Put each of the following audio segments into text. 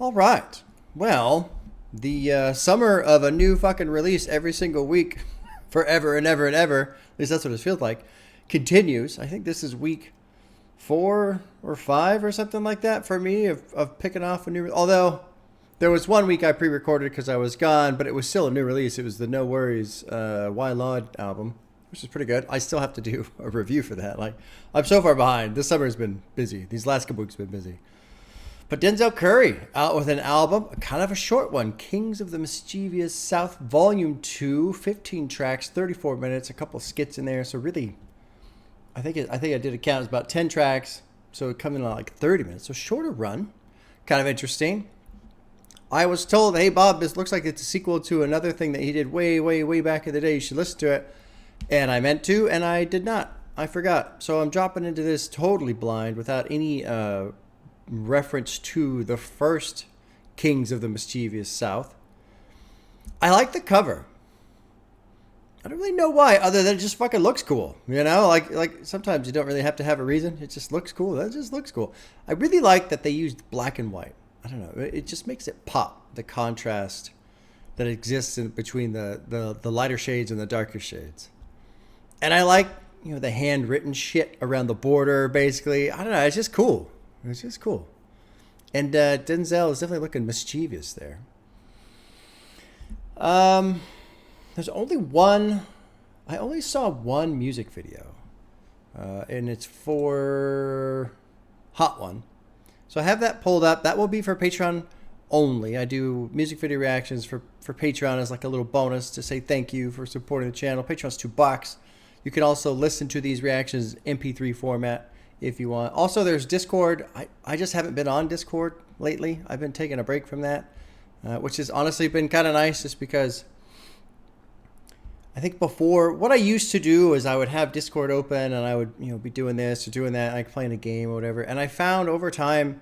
All right. Well, the summer of a new fucking release every single week, forever and ever and ever, at least that's what it feels like, continues. I think this is week 4 or 5 or something like that for me of picking off a new. Although there was one week I pre-recorded because I was gone, but it was still a new release. It was the No Worries Why Laud album, which is pretty good. I still have to do a review for that. Like, I'm so far behind. This summer has been busy. These last couple weeks have been busy. But Denzel Curry out with an album, kind of a short one, Kings of the Mischievous South Volume 2, 15 tracks, 34 minutes, a couple skits in there. So really, I think I did a count. It's about 10 tracks, so it comes in like 30 minutes. So shorter run, kind of interesting. I was told, hey Bob, this looks like it's a sequel to another thing that he did way back in the day. You should listen to it. And I meant to, and I did not. I forgot. So I'm dropping into this totally blind without any reference to the first Kings of the Mischievous South. I like the cover. I don't really know why, other than it just fucking looks cool. You know, like sometimes you don't really have to have a reason. It just looks cool. That just looks cool. I really like that they used black and white. I don't know. It just makes it pop, the contrast that exists in between the lighter shades and the darker shades. And I like, you know, the handwritten shit around the border, basically. I don't know. It's just cool. It's just cool. And Denzel is definitely looking mischievous there. There's only one. I only saw one music video. And it's for Hot One. So I have that pulled up. That will be for Patreon only. I do music video reactions for Patreon as like a little bonus to say thank you for supporting the channel. Patreon's $2. You can also listen to these reactions MP3 format if you want. Also, there's Discord. I just haven't been on Discord lately. I've been taking a break from that, which has honestly been kind of nice just because I think before, what I used to do is I would have Discord open and I would, you know, be doing this or doing that, like playing a game or whatever. And I found over time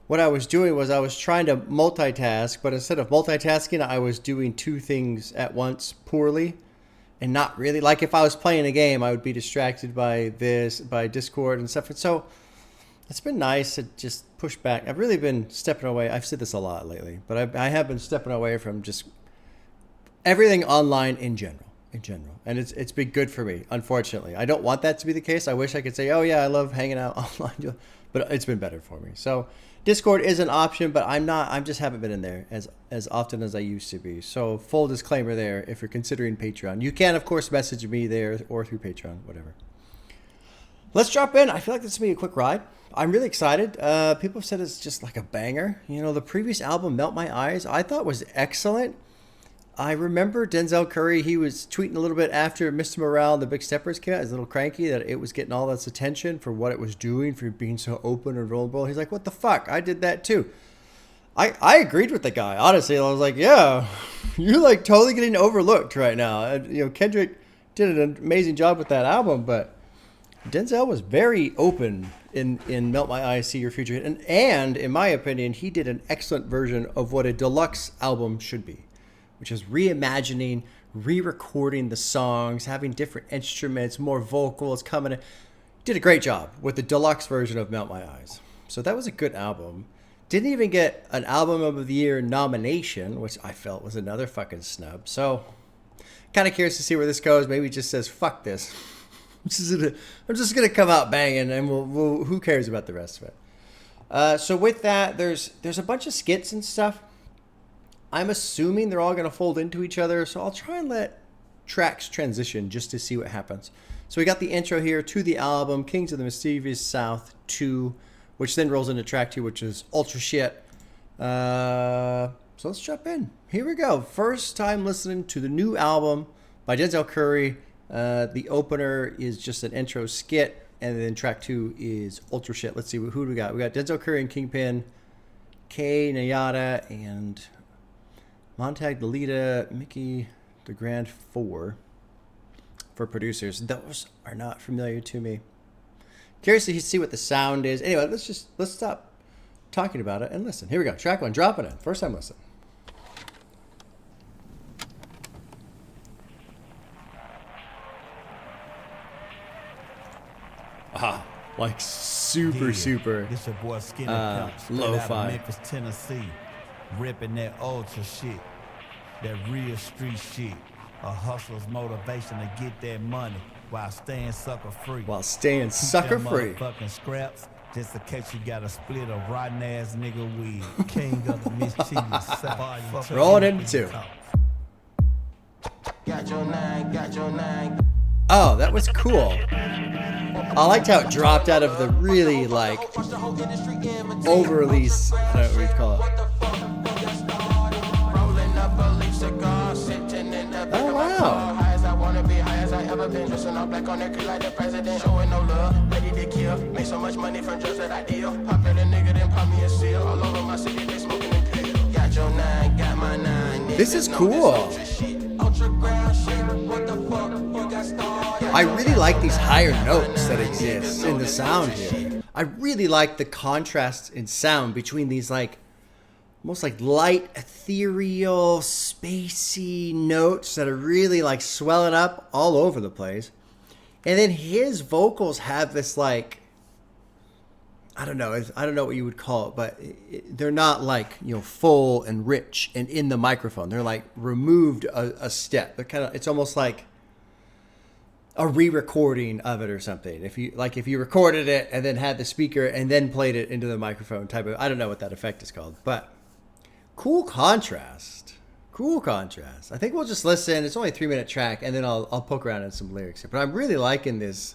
what I was doing was I was trying to multitask, but instead of multitasking, I was doing two things at once poorly. And not really, like if I was playing a game, I would be distracted by Discord and stuff. And so it's been nice to just push back. I've really been stepping away. I've said this a lot lately, but I have been stepping away from just everything online in general. And it's been good for me, unfortunately. I don't want that to be the case. I wish I could say, oh yeah, I love hanging out online, but it's been better for me. So Discord is an option, but I just haven't been in there as often as I used to be. So full disclaimer there, if you're considering Patreon. You can, of course, message me there or through Patreon, whatever. Let's drop in. I feel like this will be a quick ride. I'm really excited. People have said it's just like a banger. You know, the previous album, Melt My Eyes, I thought was excellent. I remember Denzel Curry, he was tweeting a little bit after Mr. Morale and the Big Steppers came out. He was a little cranky that it was getting all this attention for what it was doing, for being so open and vulnerable. He's like, what the fuck? I did that too. I agreed with the guy. Honestly, I was like, yeah, you're like totally getting overlooked right now. You know, Kendrick did an amazing job with that album, but Denzel was very open in Melt My Eyes, See Your Future. And in my opinion, he did an excellent version of what a deluxe album should be, which is reimagining, re-recording the songs, having different instruments, more vocals coming in. Did a great job with the deluxe version of Melt My Eyes. So that was a good album. Didn't even get an Album of the Year nomination, which I felt was another fucking snub. So kind of curious to see where this goes. Maybe it just says, fuck this. I'm just gonna come out banging, and we'll who cares about the rest of it. So with that, there's a bunch of skits and stuff. I'm assuming they're all going to fold into each other, so I'll try and let tracks transition just to see what happens. So we got the intro here to the album, Kings of the Mischievous South 2, which then rolls into track 2, which is Ultra Shit. So let's jump in. Here we go. First time listening to the new album by Denzel Curry. The opener is just an intro skit, and then track 2 is Ultra Shit. Let's see, who do we got? We got Denzel Curry and Kingpin, K, Nayada, and Montag, Delita, Mickey, the Grand 4 for producers. Those are not familiar to me. Curious to see what the sound is. Anyway, let's stop talking about it and listen. Here we go. Track 1, dropping in. First time listen. Like super This your boy Skinny Pimp, straight out of lo-fi. Memphis, Tennessee. ripping that ultra shit, that real street shit. A hustler's motivation to get that money while staying sucker free. While staying sucker free. Fucking scraps, just in case you gotta split a rotten ass nigga weed. King of the Mischievous. Rolling into two. Got your nine. Oh, that was cool. I liked how it dropped out of the really like overly, I don't know what you call it. Oh wow. Ever been dressing all black on their crew like the president, showing no love, ready to kill. Make so much money from drugs that I deal. Pop at a nigga, then pop me a seal. All over my city, they smoking and pill. Got your nine, got my nine. This is cool. I really like these higher notes that exist in the sound here. I really like the contrast in sound between these like almost like light, ethereal, spacey notes that are really like swelling up all over the place. And then his vocals have this like, I don't know what you would call it, but they're not like, you know, full and rich and in the microphone. They're like removed a step. They're kind of, it's almost like a re-recording of it or something. If you recorded it and then had the speaker and then played it into the microphone type of, I don't know what that effect is called, but cool contrast. I think we'll just listen. It's only a 3-minute track, and then I'll poke around in some lyrics here. But I'm really liking this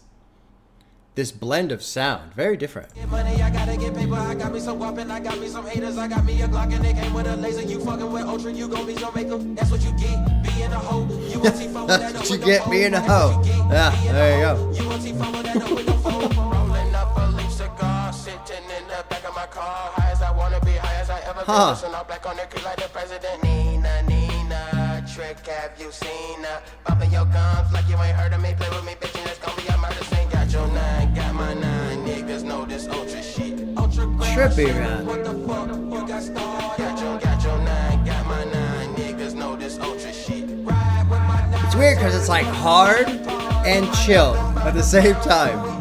blend of sound. Very different. Get money, I gotta get paper. I got me some weapon, I got me some haters. I got me a Glock and they came with a laser. You fucking with Ultra, you gon' be some maker. That's what you get. Be in a hoe. You won't see fun with that. That's what you get. Be in a hoe. Yeah, there you go. You won't see fun with that. With no phone. Rolling up a leaf cigar, sitting in the back of my car. High as I wanna be, high as I ever been. Listen all black on the crew like the president. Nina, trick, have you seen her? Bumping your gums like you ain't heard of me. Play with me, bitch, and that's gonna be a murder scene. Got your nine, got my nine. Niggas know this ultra shit. Ultra trippy, man. What the fuck? You got started. Got your nine, got my nine. Niggas know this ultra shit. Ride with my nine. It's weird because it's like hard and chill at the same time.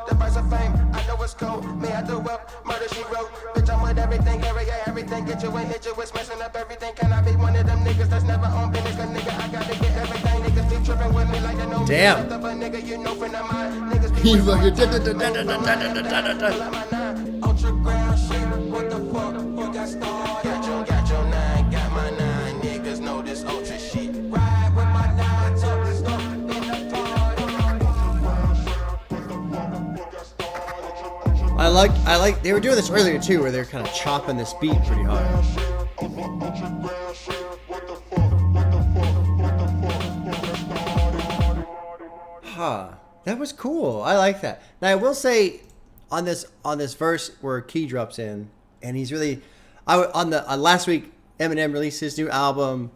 The price of fame, I know it's cold. Me, I do up, murder she wrote. Bitch, I'm with everything, area, everything. Get you and hit you with smashing up everything. Can I be one of them niggas that's never on business? Cause nigga, I gotta get everything. Niggas keep tripping with me like they know. Damn. Nigga, you know friend of mine. Niggas be He's like ultra ground shit. What the fuck? You got started. Got your nine, got my nine. Niggas know this ultra shit. Ride with my nine, talk stuff in the party. I like they were doing this earlier too, where they're kind of chopping this beat pretty hard. Huh. That was cool. I like that. Now I will say on this verse where Key drops in, and he's really on last week Eminem released his new album,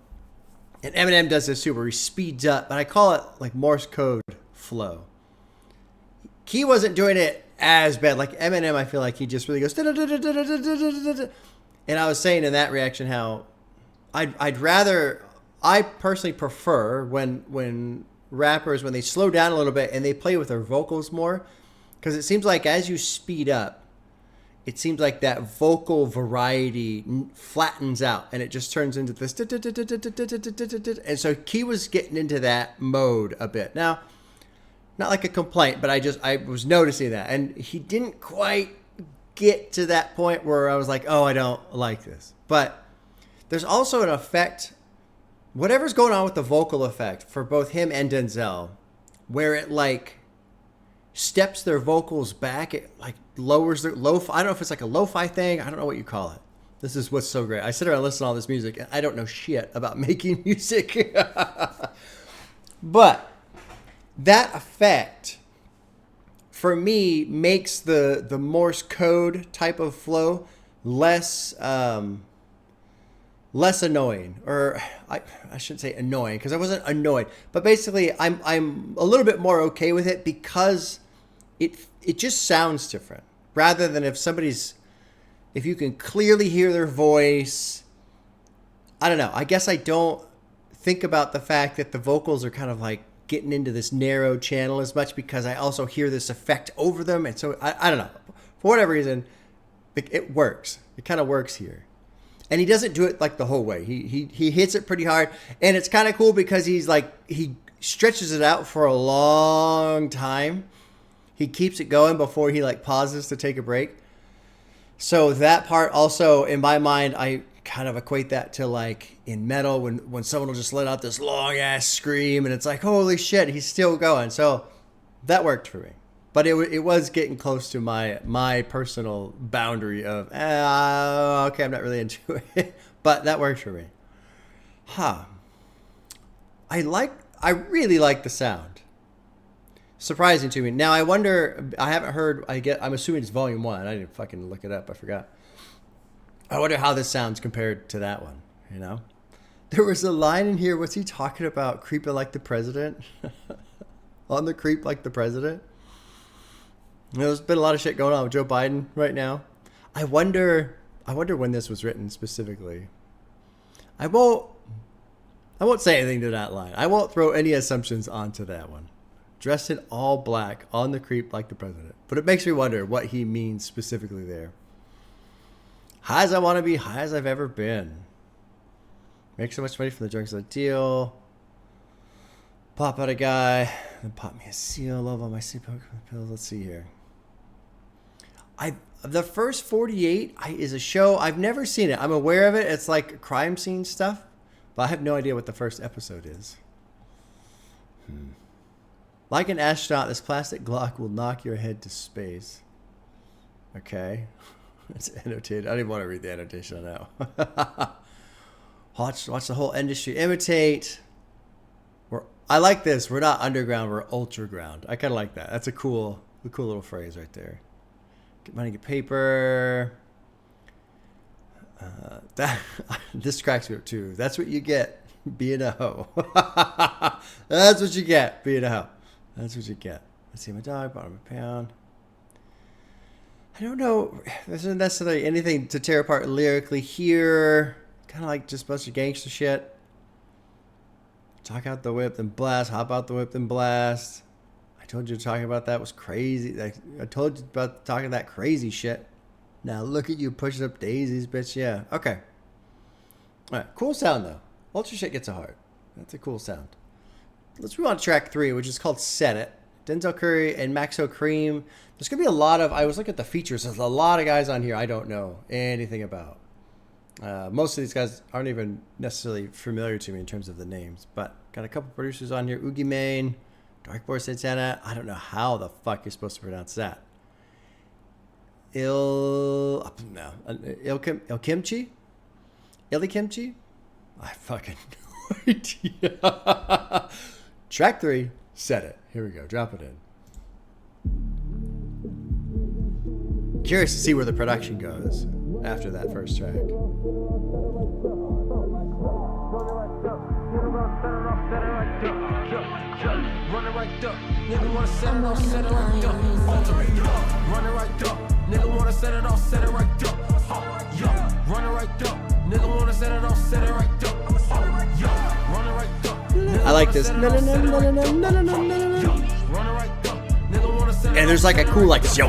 and Eminem does this too where he speeds up, but I call it like Morse code flow. Key wasn't doing it as bad. Like Eminem, I feel like he just really goes. And I was saying in that reaction how I personally prefer when rappers, when they slow down a little bit and they play with their vocals more, because it seems like as you speed up, it seems like that vocal variety flattens out and it just turns into this. And so Key was getting into that mode a bit. Now, not like a complaint, but I was noticing that. And he didn't quite get to that point where I was like, oh, I don't like this. But there's also an effect, whatever's going on with the vocal effect for both him and Denzel, where it like steps their vocals back. It like lowers their I don't know if it's like a lo-fi thing. I don't know what you call it. This is what's so great. I sit around and listen to all this music and I don't know shit about making music. But that effect for me makes the Morse code type of flow less annoying, or I shouldn't say annoying because I wasn't annoyed, but basically I'm a little bit more okay with it because it just sounds different rather than if you can clearly hear their voice. I don't know. I guess I don't think about the fact that the vocals are kind of like getting into this narrow channel as much because I also hear this effect over them. And so I don't know, for whatever reason, it works. It kind of works here. And he doesn't do it like the whole way. He hits it pretty hard. And it's kind of cool because he stretches it out for a long time. He keeps it going before he like pauses to take a break. So that part also, in my mind, I kind of equate that to like in metal when someone will just let out this long ass scream and it's like, holy shit, he's still going. So that worked for me. But it was getting close to my personal boundary of, okay, I'm not really into it. But that worked for me. I really like the sound. Surprising to me. Now, I wonder, I haven't heard, I'm assuming it's volume 1. I didn't fucking look it up. I forgot. I wonder how this sounds compared to that one, you know? There was a line in here. What's he talking about? Creeping like the president? On the creep like the president? There's been a lot of shit going on with Joe Biden right now. I wonder when this was written specifically. I won't say anything to that line. I won't throw any assumptions onto that one. Dressed in all black, on the creep like the president. But it makes me wonder what he means specifically there. High as I want to be, high as I've ever been. Make so much money from the drugs of the deal. Pop out a guy, then pop me a seal. Love all my sleep pills. Let's see here. The first 48 is a show. I've never seen it. I'm aware of it. It's like crime scene stuff, but I have no idea what the first episode is. Like an astronaut, this plastic Glock will knock your head to space. Okay. It's annotated. I didn't want to read the annotation on that. Watch the whole industry imitate. I like this. We're not underground. We're ultra ground. I kind of like that. That's a cool little phrase right there. Get money, get paper. This cracks me up too. That's what you get being a hoe. That's what you get being a hoe. That's what you get. Let's see my dog. Bottom of a pound. I don't know. There's not necessarily anything to tear apart lyrically here. Kind of like just a bunch of gangster shit. Talk out the whip, then blast. Hop out the whip, then blast. I told you talking about that was crazy. I told you about talking that crazy shit. Now look at you pushing up daisies, bitch. Yeah. Okay. All right. Cool sound, though. Ultra shit gets a heart. That's a cool sound. Let's move on to track 3, which is called Set It. Denzel Curry and Maxo Cream. There's going to be a lot of... I was looking at the features. There's a lot of guys on here I don't know anything about. Most of these guys aren't even necessarily familiar to me in terms of the names. But got a couple producers on here. Oogie Mane, Dark Boy Santana. I don't know how the fuck you're supposed to pronounce that. Il Kimchi? Illy Kimchi? I fucking no idea. Track 3, Set It. Here we go. Drop it in. Curious to see where the production goes after that first track. I like this. No. And there's like a cool like yo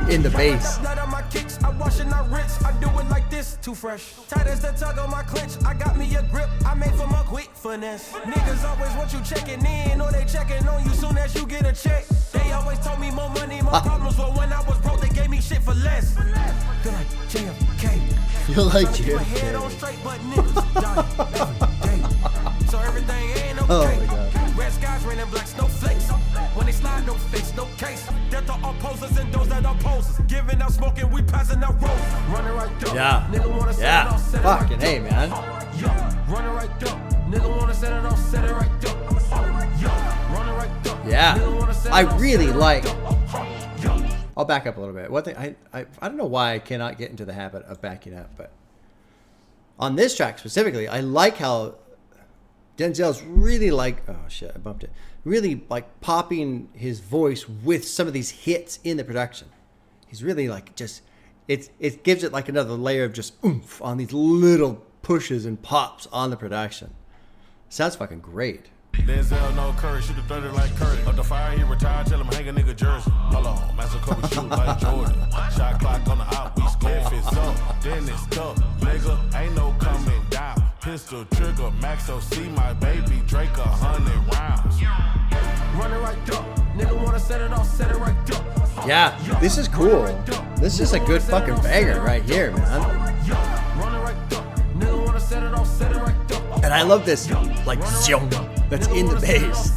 in the bass. I wash and I rinse. I do it like this, too fresh. Tight as the tug on my clench. I got me a grip. I made for my quick finesse. Niggas always want you checking in, or they checking on you soon as you get a check. They always told me more money, more problems. But when I was broke, they gave me shit for less. Feel like JFK. Feel like JFK. My head on straight, but niggas die every day. So everything ain't okay. Oh my God. Red skies, raining black snowflakes. When they slide, no face, no case. Delta opposers and those that oppose. Giving out smoking, we passing out roads. Running right up. Yeah. Nigga wanna set it off, set it Fucking right hey, up. man. Yeah. Running right up. Nigga wanna set it off, set it right up. Yeah. Running right up. Yeah. Nigga wanna set it I off, really set it like. right up. I'll back up a little bit. One thing I don't know why I cannot get into the habit of backing up, but on this track specifically, I like how Denzel's really like, oh shit, I bumped it. Really like popping his voice with some of these hits in the production. He's really like just, it gives it like another layer of just oomph on these little pushes and pops on the production. Sounds fucking great. Denzel, no courage, shoot the 30 like Curry. Up the fire, he retired, tell him hang a nigga jersey. Hold on, Master Kobe shoot like Jordan. Shot clock on the out, we If it's up, then it's tough. Nigga, ain't no coming down. Pistol trigger, max OC, my baby Drake 100 rounds. Run it right up. Nigga wanna set it off, set it right up. Yeah, this is cool. This is a good fucking banger right here, man. And I love this, like, zong that's in the bass.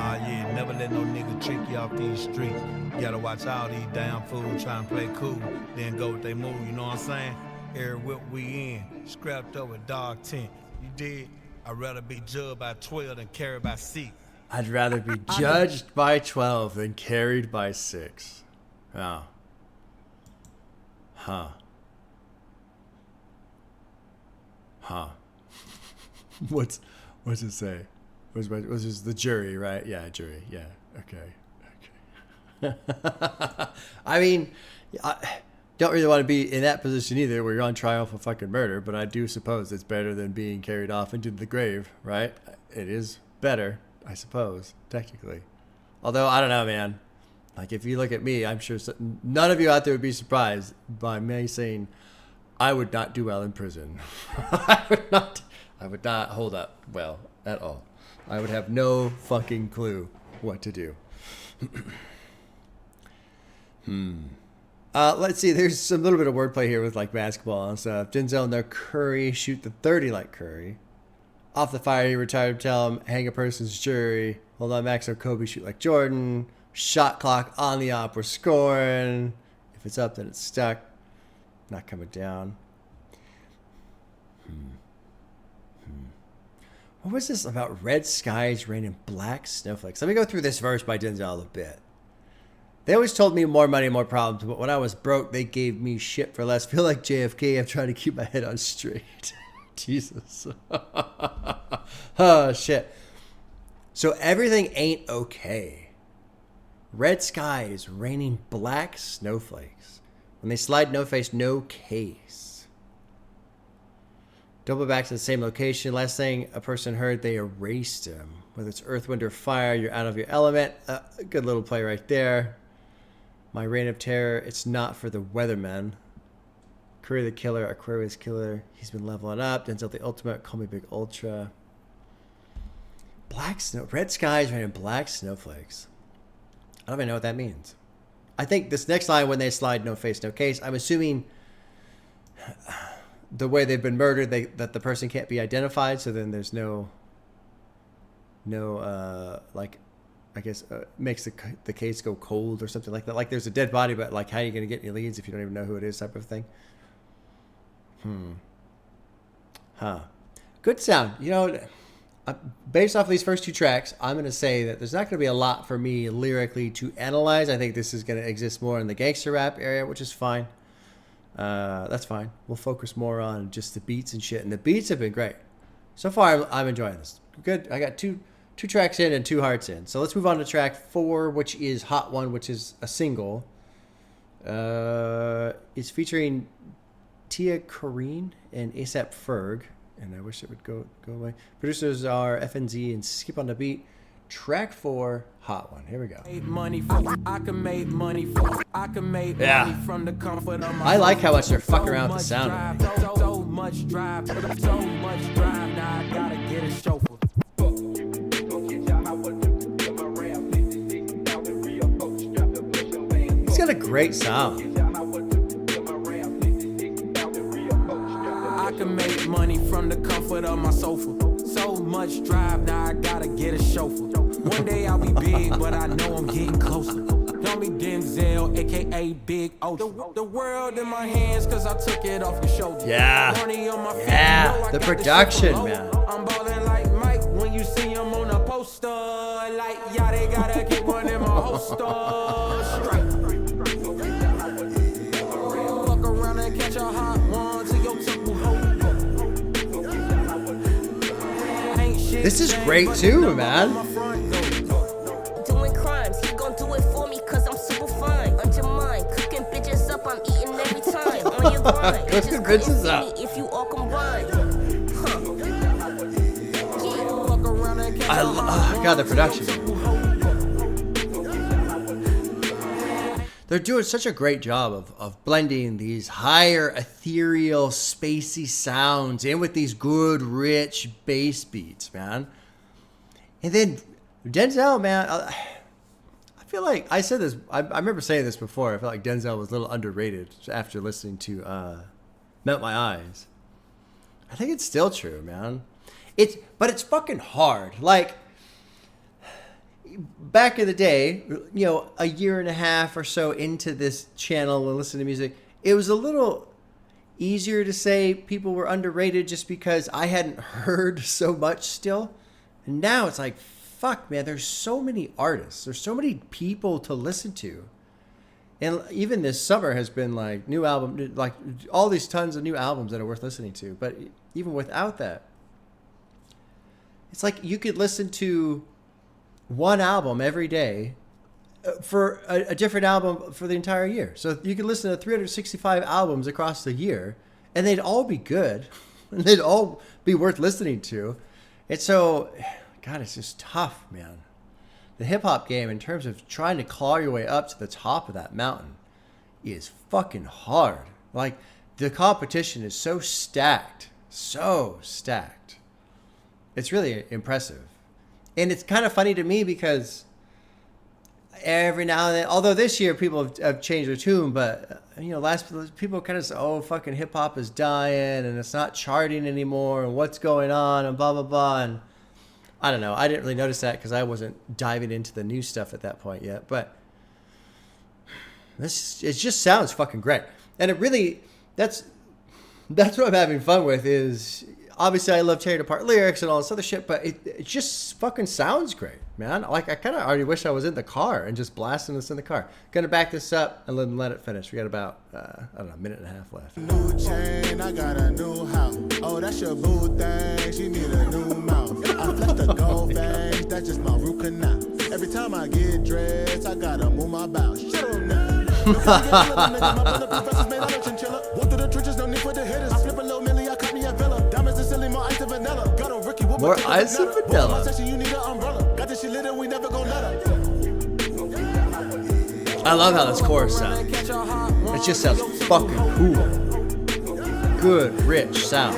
Yeah, never let no nigga trick you off these streets. You gotta watch all these damn fools trying to play cool, then go with they move, you know what I'm saying? Every whip we in, scrapped up with dog tent. You did? I'd rather be judged by 12 than carried by 6. I'd rather be judged by 12 than carried by 6. Oh. Huh. Huh. What's it say? Was this the jury, right? Yeah, jury. Yeah. Okay. I mean, I don't really want to be in that position either where you're on trial for fucking murder, but I do suppose it's better than being carried off into the grave, right? It is better, I suppose, technically. Although, I don't know, man. Like, if you look at me, I'm sure none of you out there would be surprised by me saying I would not do well in prison. I would not hold up well at all. I would have no fucking clue what to do. Let's see. There's a little bit of wordplay here with like basketball and stuff. Denzel and their Curry shoot the 30 like Curry. Off the fire, you retire to tell him hang a person's jury. Hold on, Max or Kobe shoot like Jordan. Shot clock on the op, we're scoring. If it's up, then it's stuck. Not coming down. What was this about red skies raining black snowflakes? Let me go through this verse by Denzel a bit. They always told me more money, more problems, but when I was broke, they gave me shit for less. Feel like JFK, I'm trying to keep my head on straight. Jesus. Oh, shit. So everything ain't okay. Red skies raining black snowflakes. When they slide, no face, no case. Double back to the same location. Last thing a person heard, they erased him. Whether it's earth, wind, or fire, you're out of your element. A good little play right there. My reign of terror, it's not for the weathermen. Curry the killer, Aquarius killer. He's been leveling up. Denzel the ultimate, call me Big Ultra. Black snow, red skies raining black snowflakes. I don't even know what that means. I think this next line, when they slide, no face, no case, I'm assuming the way they've been murdered, that the person can't be identified, so then there's no like, I guess, makes the case go cold or something like that. Like there's a dead body, but like how are you going to get any leads if you don't even know who it is, type of thing. Good sound. You know, based off of these first two tracks, I'm going to say that there's not going to be a lot for me lyrically to analyze. I think this is going to exist more in the gangster rap area, which is fine. That's fine. We'll focus more on just the beats and shit. And the beats have been great. So far, I'm enjoying this. Good. I got two tracks in and 2 hearts in. So let's move on to track 4, which is Hot One, which is a single. It's featuring Tia Corrine and ASAP Ferg. And I wish it would go away. Producers are FNZ and Skip on the Beat. Track 4, Hot One. Here we go. Yeah. I like how much they're fucking around with the sound. So much drive, now I gotta get a chauffeur. He's got a great sound. I can make money from the comfort of my sofa. So much drive, now I gotta get a chauffeur. One day I'll be big, but I know I'm getting closer. Call me Denzel, aka Big Ultra. The world in my hands, cause I took it off your shoulder. Yeah. Yeah. The production, man. I'm ballin' like Mike when you see him on a poster. Like, yeah, they gotta keep one in my holster. Straight. Fuck around and catch a hot one to your temple. This is great too, man. Doing crimes, he gon' do it for me cause I'm super fine. Undermine, cooking bitches up, I'm eating every time. On your grind, Cooking bitches up. if you all combine. God, the production. they're doing such a great job of blending these higher ethereal spacey sounds in with these good rich bass beats, man. And then Denzel, man, I feel like I said this, I remember saying this before. I felt like Denzel was a little underrated after listening to Melt My Eyes. I think it's still true, man. But it's fucking hard. Like, back in the day, you know, a year and a half or so into this channel and listening to music, it was a little easier to say people were underrated just because I hadn't heard so much still. And now it's like, fuck, man, there's so many artists. There's so many people to listen to. And even this summer has been like new album, like all these tons of new albums that are worth listening to. But even without that, it's like you could listen to one album every day for a different album for the entire year. So you could listen to 365 albums across the year and they'd all be good and they'd all be worth listening to. And so, God, it's just tough, man. The hip hop game, in terms of trying to claw your way up to the top of that mountain, is fucking hard. Like, the competition is so stacked. It's really impressive. And it's kind of funny to me because every now and then, although this year people have changed their tune, but, you know, last people kind of say, oh, fucking hip hop is dying and it's not charting anymore and what's going on and blah, blah, blah. And I don't know. I didn't really notice that because I wasn't diving into the new stuff at that point yet. But it just sounds fucking great. And it really, that's what I'm having fun with is, obviously I love tearing apart lyrics and all this other shit, but it just fucking sounds great, man. Like, I kind of already wish I was in the car and just blasting this in the car. Gonna back this up and let it finish. We got about, I don't know, a minute and a half left. New chain, I got a new house. Oh, that's your boo thing. She need a new mouth. I flex the gold fangs. That's just my root canal. Every time I get dressed, I gotta move my bow. Shut up now. More ice and vanilla. I love how this chorus sounds. It just sounds fucking cool. Good, rich sound.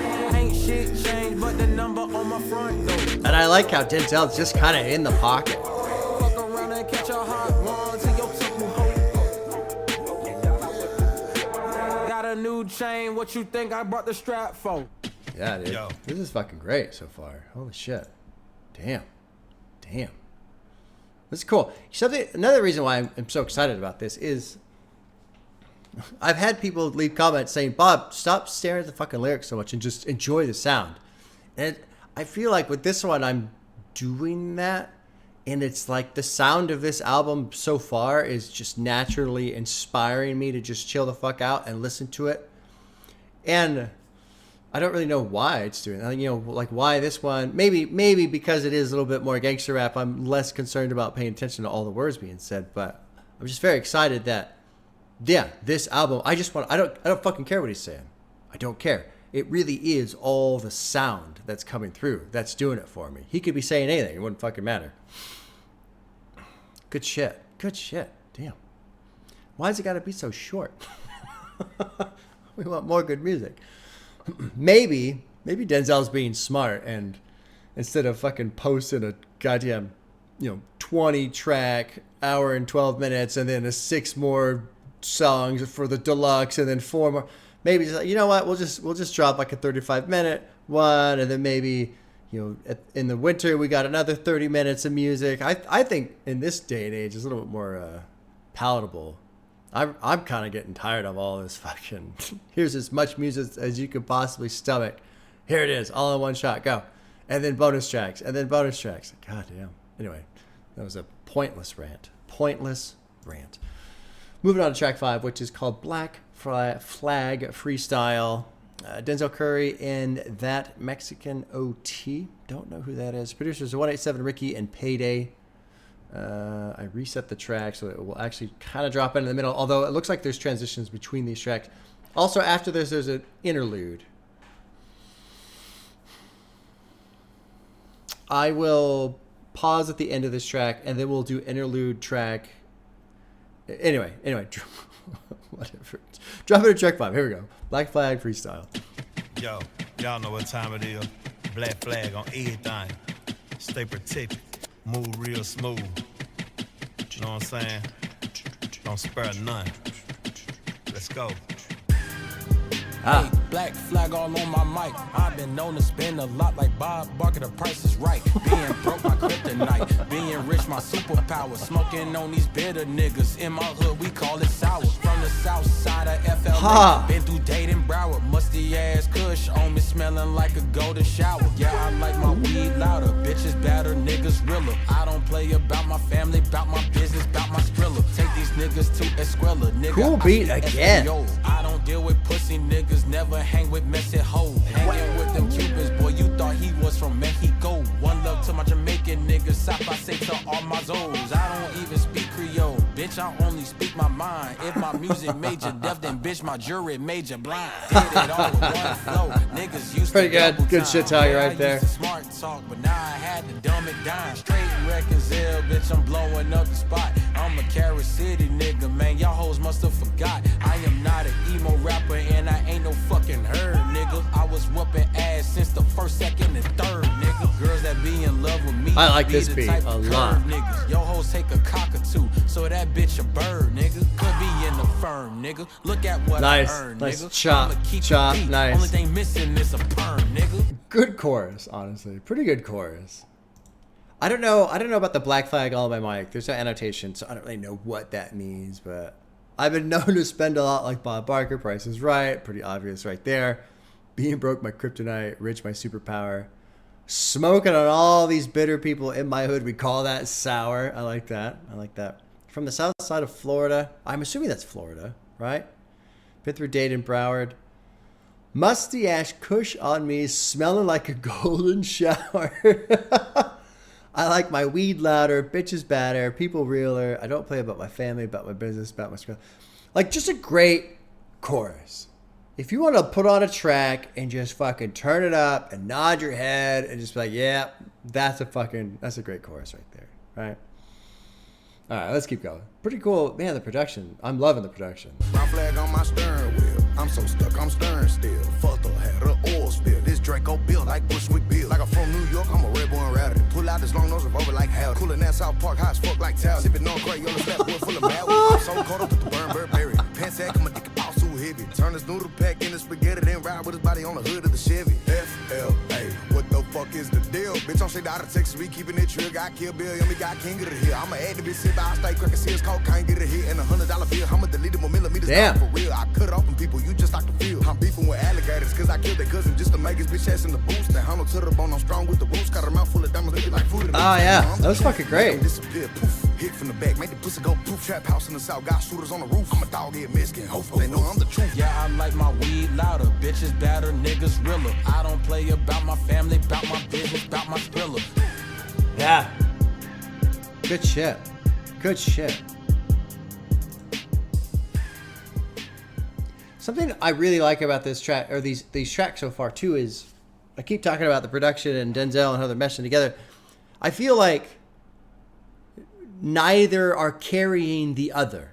And I like how Denzel's just kind of in the pocket. Got a new chain, what you think I brought the strap for? Yeah, dude. Yo. This is fucking great so far. Holy shit. Damn. This is cool. Another reason why I'm so excited about this is I've had people leave comments saying, Bob, stop staring at the fucking lyrics so much and just enjoy the sound. And I feel like with this one, I'm doing that. And it's like the sound of this album so far is just naturally inspiring me to just chill the fuck out and listen to it. And I don't really know why it's doing that. You know, like why this one. Maybe because it is a little bit more gangster rap, I'm less concerned about paying attention to all the words being said. But I'm just very excited that, yeah, this album, I don't fucking care what he's saying. I don't care. It really is all the sound that's coming through that's doing it for me. He could be saying anything. It wouldn't fucking matter. Good shit. Damn. Why's it got to be so short? We want more good music. Maybe Denzel's being smart and instead of fucking posting a goddamn, 20 track, hour and 12 minutes and then 6 more songs for the deluxe and then 4 more. Maybe just like, you know what? We'll just drop like a 35-minute one, and then maybe in the winter we got another 30 minutes of music. I think in this day and age it's a little bit more palatable. I'm kind of getting tired of all this fucking. Here's as much music as you could possibly stomach. Here it is, all in one shot, go, and then bonus tracks, God damn. Anyway, that was a pointless rant. Moving on to track 5, which is called Black Flag Freestyle. Denzel Curry and That Mexican OT. Don't know who that is. Producers are 187 Ricky and Payday. I reset the track so it will actually kind of drop in the middle, although it looks like there's transitions between these tracks. Also, after this, there's an interlude. I will pause at the end of this track, and then we'll do interlude track Anyway, whatever. Drop it in track 5. Here we go. Black Flag freestyle. Yo, y'all know what time it is. Black flag on everything. Stay protected. Move real smooth. You know what I'm saying? Don't spare none. Let's go. Hey, black flag all on my mic. I've been known to spend a lot like Bob Barker, the price is right. Being broke, my kryptonite. Being rich, my superpower. Smoking on these bitter niggas. In my hood, we call it sour. From the south side of FLA. Been through Dayton, Broward. Musty ass kush on me, smelling like a golden shower. Yeah, I like my weed louder. Bitches better, niggas realer. I don't play about my family, about my business, about my skrilla. Take these niggas to Esquella. Nigga, cool beat again. I don't deal with pussy niggas. Never hang with messy hoes. Hanging with them Cubans, boy, you thought he was from Mexico. One love to my Jamaican niggas, South I say to all my zoes. I don't even speak Creole, bitch, I only speak my mind. If my music made you deaf, then bitch, my jury made you blind. Did it all with one flow. Niggas used pretty to good. Good shit talk right there. Smart talk, but now I had to dumb it down. Straight records ill, bitch, I'm blowing up the spot. I'm a Carrot City nigga, man, y'all hoes must have forgot. I am not an emo rapper and I ain't no fucking herd, nigga. I was whooping ass since the first, second, and third, nigga. Girls that be in love with me. I like this beat a lot. Niggas. Yo hoes take a cockatoo, so that bitch a bird, nigga. Could be in the firm, nigga. Look at what I earned, nice nigga. chop, nice. Only thing missing is a perm, nigga. Good chorus, honestly. Pretty good chorus. I don't know about the black flag all by mic. There's no annotation, so I don't really know what that means, but I've been known to spend a lot like Bob Barker. Price is Right. Pretty obvious right there. Being broke, my kryptonite. Rich, my superpower. Smoking on all these bitter people in my hood. We call that sour. I like that. From the south side of Florida. I'm assuming that's Florida, right? Been through Dayton, Broward. Musty ash kush on me, smelling like a golden shower. I like my weed louder, bitches badder, people realer. I don't play about my family, about my business, about my skill. Like, just a great chorus. If you want to put on a track and just fucking turn it up and nod your head and just be like, yeah, that's a great chorus right there, right? All right, let's keep going. Pretty cool. Man, the production. I'm loving the production. Brown flag on my steering wheel. I'm so stuck, I'm stirring still. Fucked up, had an oil spill. This Draco built like Bushwick Bill. Like I'm from New York, I'm a red boy and rowdy. Pull out this long nose revolver like hell. Coolin' that South Park, high as fuck like towel. Sippin' on crack, yellow slap, boy full of mad. I'm so caught up with the burn bird berry. Pants sack, I'm a dick boss too heavy. Turn this noodle pack in the spaghetti, then ride with his body on the hood of the Chevy. FLA, what the fuck is the deal? Bitch, I'm straight out of Texas, we keepin' it trill. Got Kill Bill, and we got King of the Hill. I'm a activist, sit by, I stay crackin' seals, cocaine, get a hit, and $100 bill. I'ma delete more millimeters. Damn. For real, I cut off them people, you just like the field. I'm beefing with alligators, cause I killed their cousin just to make his bitch ass in the boost. That handle to the bone, I'm strong with the roots. Got a mouth full of diamonds, looking like food. Oh, yeah, that was fucking great. Disappear, poof, hit from the back, make the pussy go poof. Trap house in the south, got shooters on the roof. I'm a dog head Mexican, hopefully they know I'm the truth. Yeah, I like my weed louder, bitches badder, niggas realer. I don't play about my family, about my business, about my skrilla. Yeah. Good shit. Good shit. Something I really like about this track, or these tracks so far too, is I keep talking about the production and Denzel and how they're meshing together. I feel like neither are carrying the other.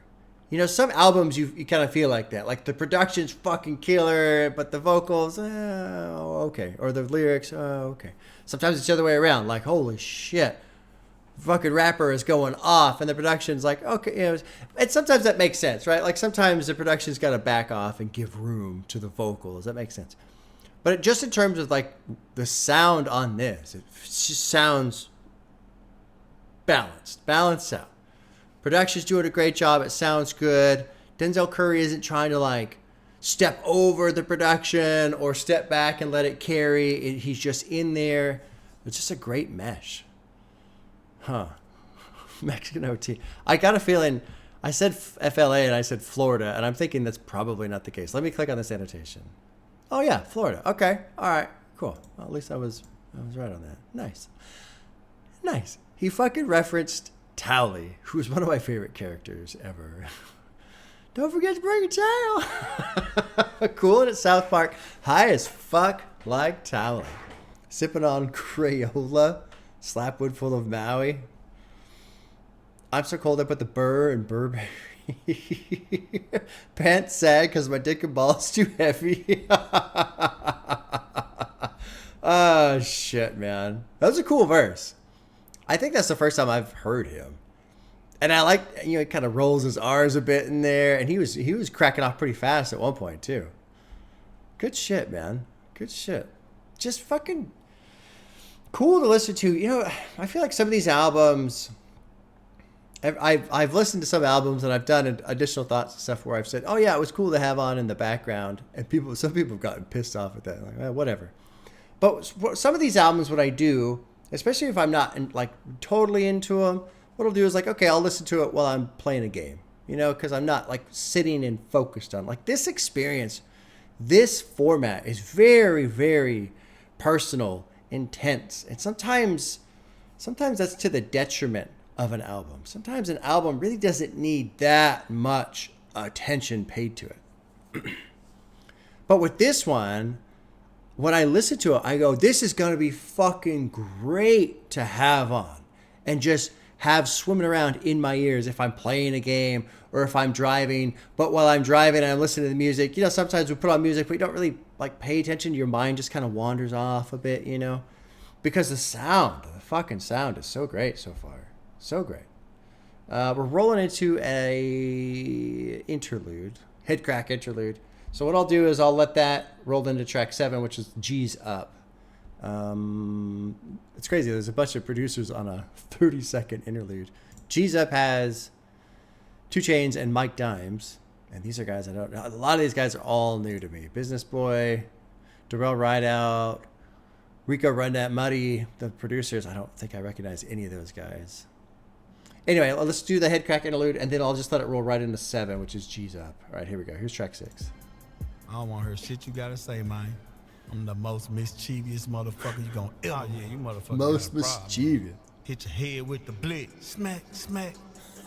You know, some albums you kind of feel like that. Like the production's fucking killer, but the vocals, okay. Or the lyrics, okay. Sometimes it's the other way around. Like, holy shit. Fucking rapper is going off and the production's like, okay. You know, and sometimes that makes sense, right? Like sometimes the production's got to back off and give room to the vocals. That makes sense. But just in terms of like the sound on this, it just sounds balanced out. Production's doing a great job. It sounds good. Denzel Curry isn't trying to like step over the production or step back and let it carry. He's just in there. It's just a great mesh. Huh. Mexican OT. I got a feeling I said FLA and I said Florida, and I'm thinking that's probably not the case. Let me click on this annotation. Oh yeah, Florida. Okay. All right. Cool. Well, at least I was right on that. Nice. He fucking referenced Charli, who's one of my favorite characters ever. Don't forget to bring a towel. Cool at South Park. High as fuck like Charli. Sipping on Crayola. Slapwood full of Maui. I'm so cold I put the burr and Burberry Pants sag because my dick and balls too heavy. Oh, shit, man. That was a cool verse. I think that's the first time I've heard him. And I like, you know, he kind of rolls his R's a bit in there. And he was cracking off pretty fast at one point, too. Good shit, man. Good shit. Just fucking cool to listen to. You know, I feel like some of these albums, I've listened to some albums and I've done additional thoughts and stuff where I've said, oh, yeah, it was cool to have on in the background. And some people have gotten pissed off at that. Like, whatever. But some of these albums, what I do, especially if I'm not like totally into them, what I'll do is like, okay, I'll listen to it while I'm playing a game, you know, because I'm not like sitting and focused on like this experience. This format is very, very personal, intense, and sometimes that's to the detriment of an album. Sometimes an album really doesn't need that much attention paid to it. But with this one, when I listen to it, I go, this is going to be fucking great to have on and just have swimming around in my ears if I'm playing a game or if I'm driving. But while I'm driving and I'm listening to the music, you know, sometimes we put on music, but you don't really like pay attention. Your mind just kind of wanders off a bit, you know, because the fucking sound is so great so far. So great. We're rolling into a interlude, HEADCRACK interlude. So what I'll do is I'll let that roll into track 7, which is G's Up. It's crazy. There's a bunch of producers on a 30-second interlude. G's Up has 2 Chainz and Mike Dimes. And these are guys I don't know. A lot of these guys are all new to me. Business Boy, Darrell Rideout, Rico Run That Muddy. The producers, I don't think I recognize any of those guys. Anyway, let's do the HEADCRACK interlude, and then I'll just let it roll right into 7, which is G's Up. All right, here we go. Here's track 6. I don't want to hear shit you gotta say, man. I'm the most mischievous motherfucker you gon' oh yeah, you motherfucker. Most mischievous. Hit your head with the blick. Smack, smack.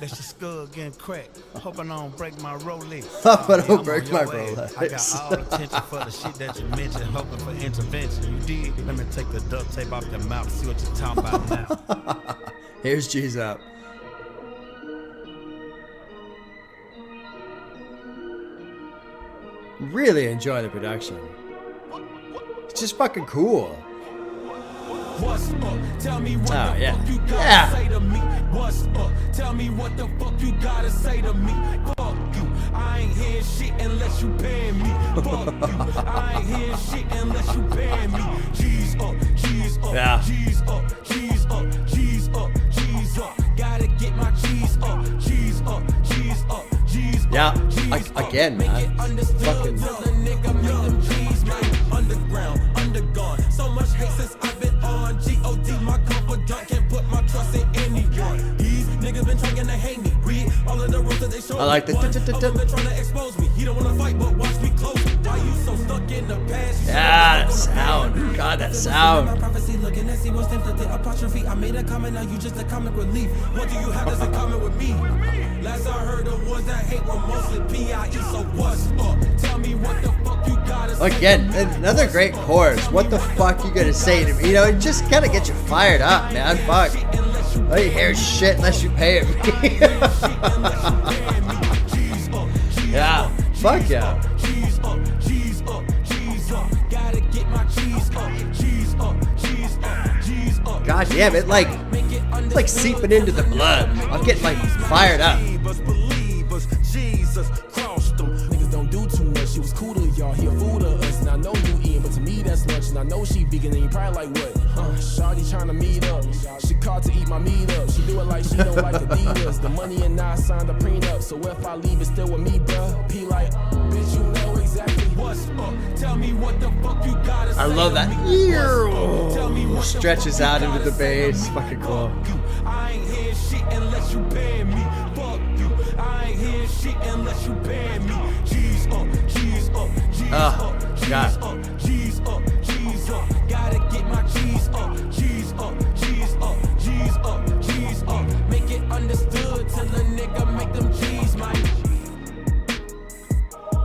That's your skull getting cracked. Hope I don't break my Rolex. Hope I don't break my Rolex. I got all the attention for the shit that you mentioned, hoping for intervention. You did. Let me take the duct tape off your mouth, see what you're talking about now. Here's G's Up. Really enjoy the production. It's just fucking cool. What's up? Tell me what Oh, the yeah. fuck you gotta Yeah. say to me. What's up? Tell me what the fuck you gotta say to me. Fuck you. I ain't hearing shit unless you pay me. Fuck you. I ain't hearing shit unless you pay me. G's up, G's up, Yeah. G's up, G's up, G's up, G's up. Gotta get my G's up, G's up, G's up, G's up. Yeah, G's up. again, Make man. it understood Fucking- till the nigga make them G's, man. Underground, undergone. So much hate since I've been on G.O.D. My confidant can't put my trust in anyone. These niggas been trying to hate me. Read all of the rules that they show I like me. the One t- t- of t- them been trying to expose me. He don't wanna fight, but watch me close. Why you so stuck in the past? You Yeah, that should've sound. God, that My sound. prophecy looking at see what's inflicted apostrophe. I made a comment, now you just a comic relief. What do you have that's in common with me? Last I heard the ones that hate were mostly PIE. So what's up? Tell me what the fuck you gotta say. Again, another great chorus. What the fuck you gonna say to me? You know, it just kind of gets you fired up, man. Fuck. I ain't hear shit unless you pay it me. Yeah. Fuck yeah. G's up, G's up, G's up. Gotta get my G's up, G's up, G's up, G's up. God damn it, like it's like seeping into the blood. I'm getting like fired up. Believers, Jesus crossed them. Niggas don't do too much. She was cool to y'all. He a fool to us. And I know you eating, but to me that's lunch. And I know she vegan, and you probably like what? Shawty trying to meet up. She called to eat my meat up. She do it like she don't like Adidas. The money and I signed a prenup. So if I leave, it's still with me, bruh. P like, bitch, you know exactly what's up. Tell me what the fuck you gotta say. I love that. Tell me what the Stretches fuck out you into the gotta say. bass. Fucking cool. I ain't hearing shit unless you pay me. Fuck you. I ain't hearing shit unless you pay me. G's up, G's up, G's up, G's God. up, G's up, G's up. Gotta get my G's up, G's up, G's up, G's up, G's up. Make it understood till a nigga make them G's, man.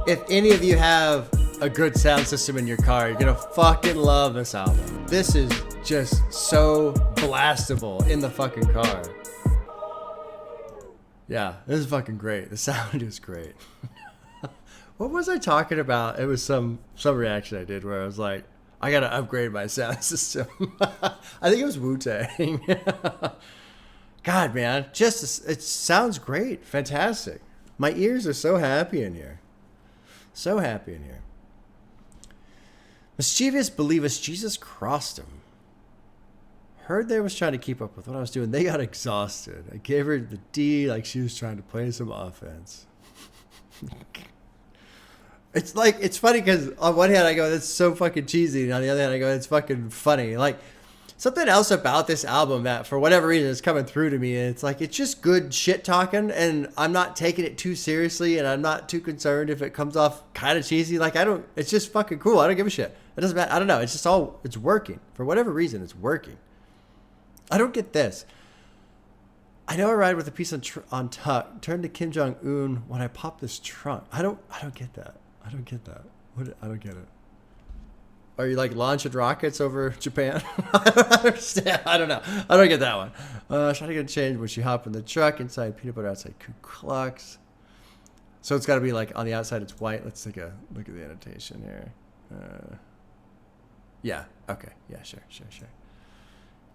If any of you have a good sound system in your car, you're gonna fucking love this album. This is just so blastable in the fucking car. Yeah, this is fucking great. The sound is great. What was I talking about? It was some reaction I did where I was like, I gotta upgrade my sound system. I think it was Wu-Tang. God, man, it sounds great. Fantastic. My ears are so happy in here. So happy in here. Mischievous believers Jesus crossed him. Heard they was trying to keep up with what I was doing. They got exhausted. I gave her the D like she was trying to play some offense. It's like, it's funny because on one hand I go, that's so fucking cheesy. And on the other hand I go, it's fucking funny. Like, something else about this album that for whatever reason is coming through to me. And it's like, it's just good shit talking. And I'm not taking it too seriously. And I'm not too concerned if it comes off kind of cheesy. Like, it's just fucking cool. I don't give a shit. It doesn't matter. I don't know. It's just it's working. For whatever reason, it's working. I don't get this. I know I ride with a piece on tuck. Turn to Kim Jong-un when I pop this trunk. I don't get that. I don't get that. I don't get it. Are you like launching rockets over Japan? I don't understand. I don't know. I don't get that one. Trying to get a change when she hopped in the truck. Inside peanut butter, outside Ku Klux. So it's got to be like on the outside it's white. Let's take a look at the annotation here. Yeah. Okay. Yeah. Sure.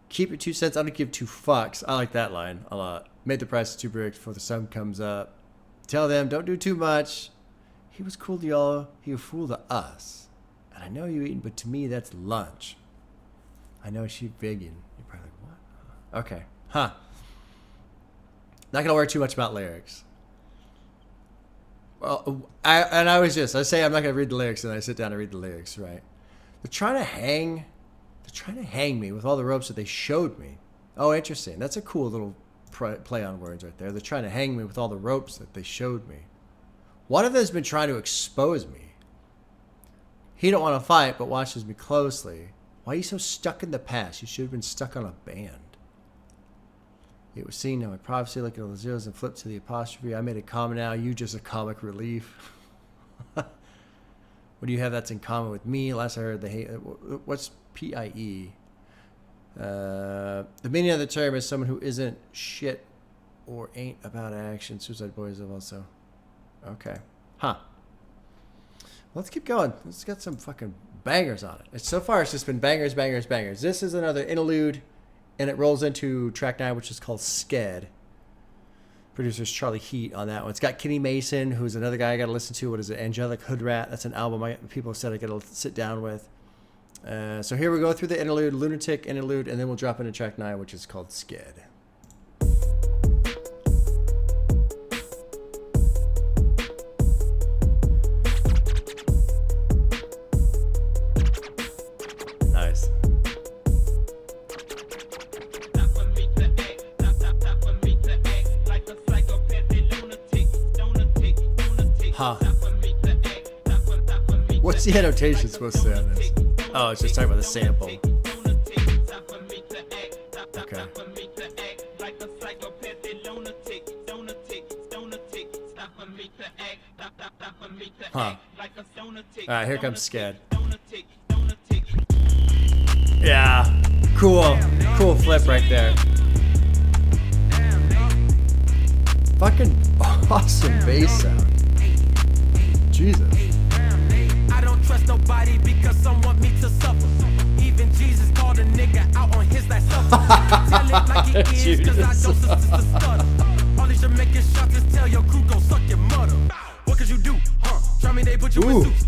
Keep it 2 cents. I don't give 2 fucks. I like that line a lot. Made the price 2 bricks before the sun comes up. Tell them don't do too much. He was cool to y'all. He a fool to us. And I know you eating, but to me that's lunch. I know she vegan. You're probably like, what? Okay. Huh. Not gonna worry too much about lyrics. Well, I say I'm not gonna read the lyrics, and I sit down and read the lyrics, right? They're trying to hang me with all the ropes that they showed me. Oh, interesting. That's a cool little play on words right there. They're trying to hang me with all the ropes that they showed me. One of them has been trying to expose me. He don't want to fight, but watches me closely. Why are you so stuck in the past? You should have been stuck on a band. It was seen now my prophecy, look at all the zeros and flip to the apostrophe. I made a comment now, you just a comic relief. What do you have that's in common with me? Last I heard the hate. What's PIE? The meaning of the term is someone who isn't shit or ain't about action. Suicide Boys have also. Okay. Huh. Let's keep going. Let's get some fucking bangers on it. So far, it's just been bangers, bangers, bangers. This is another interlude, and it rolls into track 9, which is called Sked. Producer's Charli Heat on that one. It's got Kenny Mason, who's another guy I got to listen to. What is it? Angelic Hood Rat. That's an album people have said I got to sit down with. So here we go through the interlude, Lunatic interlude, and then we'll drop into track 9, which is called Sked. Nice. Huh. What's the annotation supposed to say on this? Oh, it's just talking about the sample. Okay. Huh. Alright, here comes Sked. Yeah. Cool. Cool flip right there. Fucking awesome bass sound. Jesus. I don't trust nobody because some want me to suffer. Even Jesus called a nigga out on his last supper. Tell it like he is, cause I don't sister stutter. All these Jamaican shots is tell your crew go suck your mother. What could you do? Try me, they put you in suits.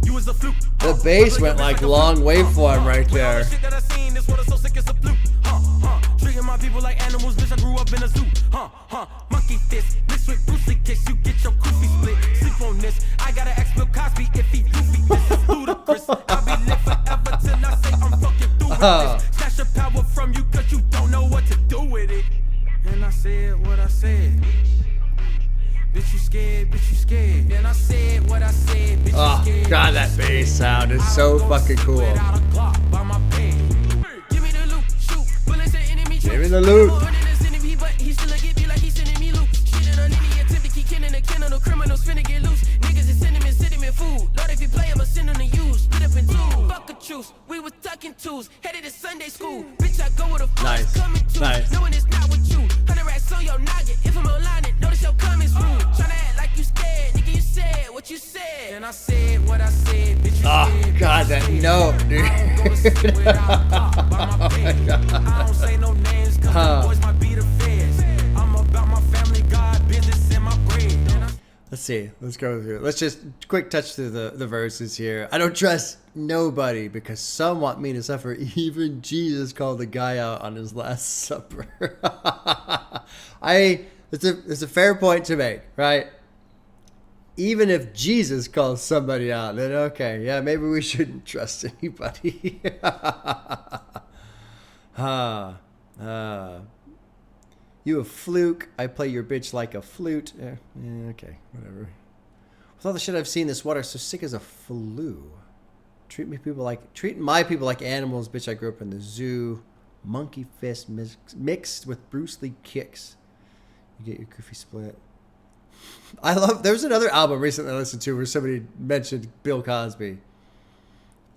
You was a fluke. The bass went like long waveform right there. Treating my people like animals, bitch, I grew up in a zoo. Monkey fist, mixed with Brucey kicks, you get your goofy split. Sleep on this, I gotta ask Bill Cosby if he goofy. This is ludicrous, I'll be lit forever till I say I'm fucking through with this. Snatch the power from you cause you don't know what to do with it. And I said what I said. Bitch, you scared, bitch, you scared. And I said what I said, bitch, you scared. Oh, God, that bass sound is so fucking cool. Give me the loot. We was tucking twos, headed to Sunday school. Bitch, I go with a nice. Coming to, nice. Knowing it's not with you. 100 racks on your noggin. If I'm online, I said what I said, bitch, you Oh scared, God, bitch, that you note, dude. I don't say no names, cause the boys might be the feds. I'm about my family, God, business, and my bread. Let's see. Let's go through. Let's just quick touch through the verses here. I don't trust nobody because some want me to suffer. Even Jesus called the guy out on his Last Supper. It's a fair point to make, right? Even if Jesus calls somebody out, then okay, yeah, maybe we shouldn't trust anybody. You a fluke. I play your bitch like a flute. Okay, whatever. With all the shit I've seen, this water's so sick as a flu. Treating my people like animals, bitch. I grew up in the zoo. Monkey fist mixed with Bruce Lee kicks. You get your goofy split. There's another album recently I listened to where somebody mentioned Bill Cosby.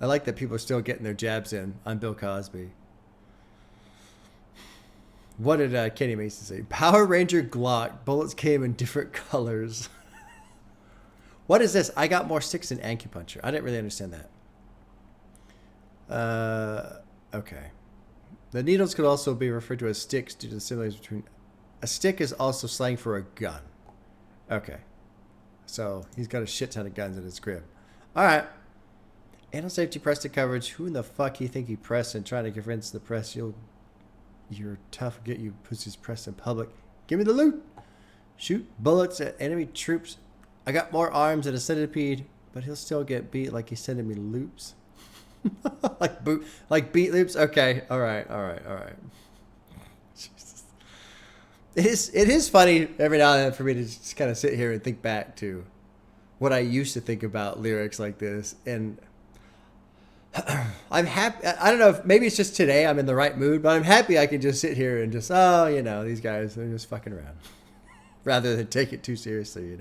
I like that people are still getting their jabs in on Bill Cosby. What did Kenny Mason say? Power Ranger Glock. Bullets came in different colors. What is this? I got more sticks than acupuncture. I didn't really understand that. Okay. The needles could also be referred to as sticks due to the similarities between... A stick is also slang for a gun. Okay. So he's got a shit ton of guns in his crib. All right. Animal safety press to coverage. Who in the fuck you think he pressed and trying to convince the press you're tough, get you pussies pressed in public. Give me the loot. Shoot bullets at enemy troops. I got more arms than a centipede, but he'll still get beat like he's sending me loops. like beat loops. Okay. All right. Jesus. It is funny every now and then for me to just kind of sit here and think back to what I used to think about lyrics like this, and I'm happy. I don't know if maybe it's just today I'm in the right mood, but I'm happy I can just sit here and just, these guys, they're just fucking around rather than take it too seriously,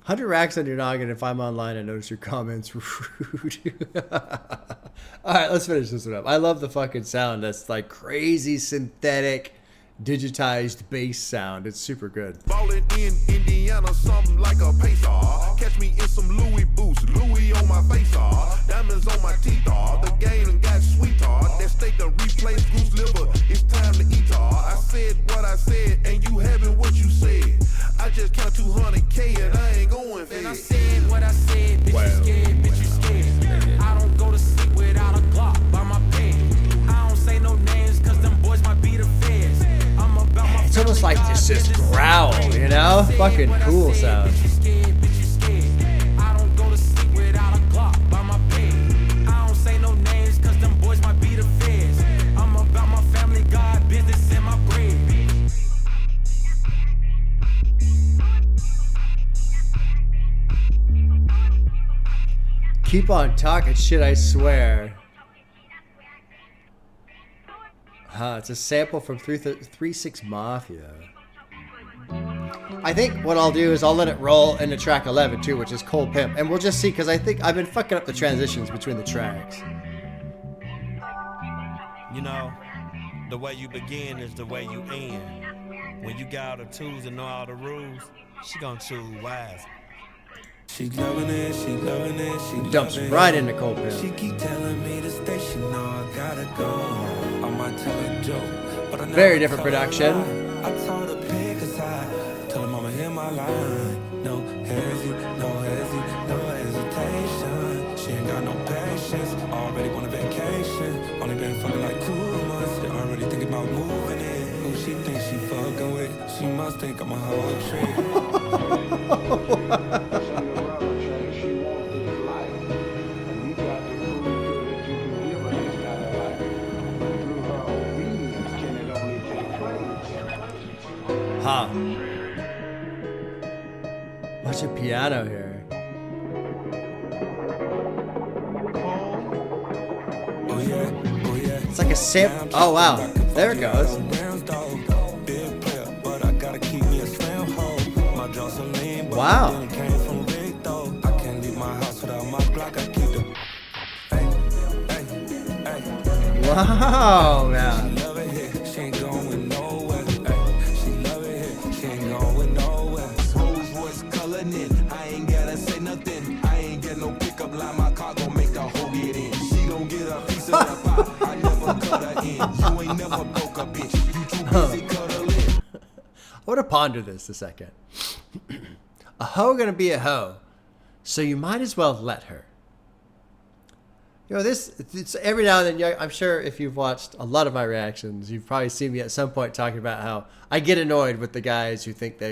100 racks on your noggin if I'm online and notice your comments rude. All right, let's finish this one up. I love the fucking sound. That's like crazy synthetic digitized bass sound. It's super good. Ballin' in Indiana, something like a pacer. Catch me in some Louis boots, Louis on my face, diamonds on my teeth, the game and got sweet, that steak to replace goose liver, it's time to eat, I said what I said, and you having what you said. I just count 200K and I ain't going for it. And I said what I said, bitch, you scared, bitch, you scared. I don't go to sleep without a Glock by my bed. I don't say no names, cause them boys might be the feds. It's almost like just this growl, Fucking cool sound. I don't go to sleep without a Glock by my bed. I don't say no names, cause them boys might be the feds. I'm about my family, God, business, and my bread. Keep on talking shit, I swear. It's a sample from 3-6 Mafia. I think what I'll do is I'll let it roll into track 11 too, which is Cold Pimp. And we'll just see, because I think I've been fucking up the transitions between the tracks. The way you begin is the way you end. When you got all the tools and know all the rules, she gonna choose wise. She loving it, she loving it, she dumps right into Cold Pimp. She keep telling me to stay, she know I gotta go. I might tell a joke, but I very different production. I told her pick a side, tell her mama hear my line. No hesitation. She ain't got no patience, already want a vacation. Only been fucking like 2 months, she already thinking about moving in. Who she thinks she fucking with? She must think I'm a whole trick. Watch a piano here. It's like a sample. Oh wow, there it goes. Wow. Wow, man. bitch. You too busy cuddling. I want to ponder this a second. A hoe gonna be a hoe, so you might as well let her. You know, it's every now and then, I'm sure if you've watched a lot of my reactions, you've probably seen me at some point talking about how I get annoyed with the guys who think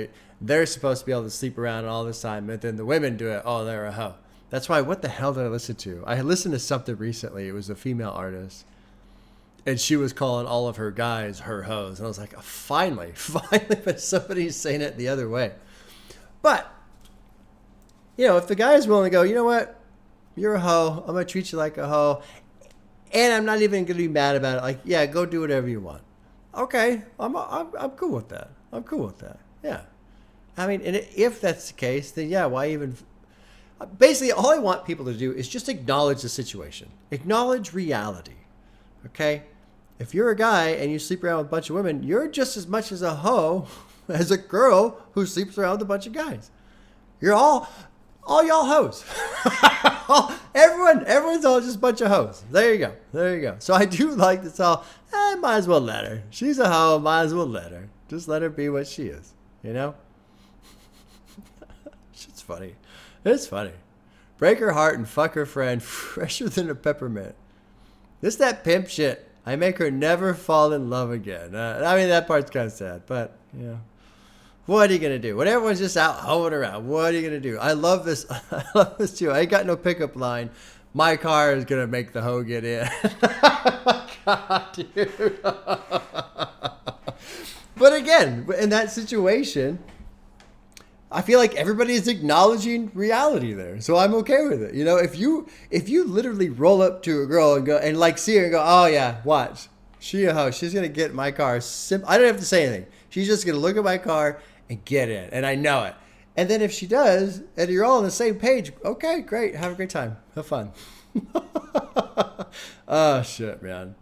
they're supposed to be able to sleep around all this time, but then the women do it, oh, they're a hoe. That's why, what the hell did I listen to? I listened to something recently. It was a female artist, and she was calling all of her guys her hoes. And I was like, oh, finally, but somebody's saying it the other way. But, you know, if the guy is willing to go, you know what? You're a hoe. I'm going to treat you like a hoe. And I'm not even going to be mad about it. Like, yeah, go do whatever you want. Okay. I'm cool with that. I'm cool with that. Yeah. I mean, and if that's the case, then yeah, why even... Basically, all I want people to do is just acknowledge the situation. Acknowledge reality. Okay? If you're a guy and you sleep around with a bunch of women, you're just as much as a hoe as a girl who sleeps around with a bunch of guys. You're all y'all hoes. Everyone's all just a bunch of hoes. There you go. So I do like this all, might as well let her. She's a hoe, might as well let her. Just let her be what she is, you know? Shit's funny. It's funny. Break her heart and fuck her friend, fresher than a peppermint. This that pimp shit. I make her never fall in love again. I mean, that part's kind of sad, but, you know. What are you going to do? When everyone's just out hoeing around, what are you going to do? I love this. I love this too. I ain't got no pickup line. My car is going to make the hoe get in. Oh my God, dude. But again, in that situation, I feel like everybody is acknowledging reality there. So I'm okay with it. You know, if you literally roll up to a girl and go and like see her and go, oh yeah, watch. She a hoe. She's going to get in my car. I don't have to say anything. She's just going to look at my car and get in. And I know it. And then if she does, and you're all on the same page, okay, great. Have a great time. Have fun. Oh, shit, man.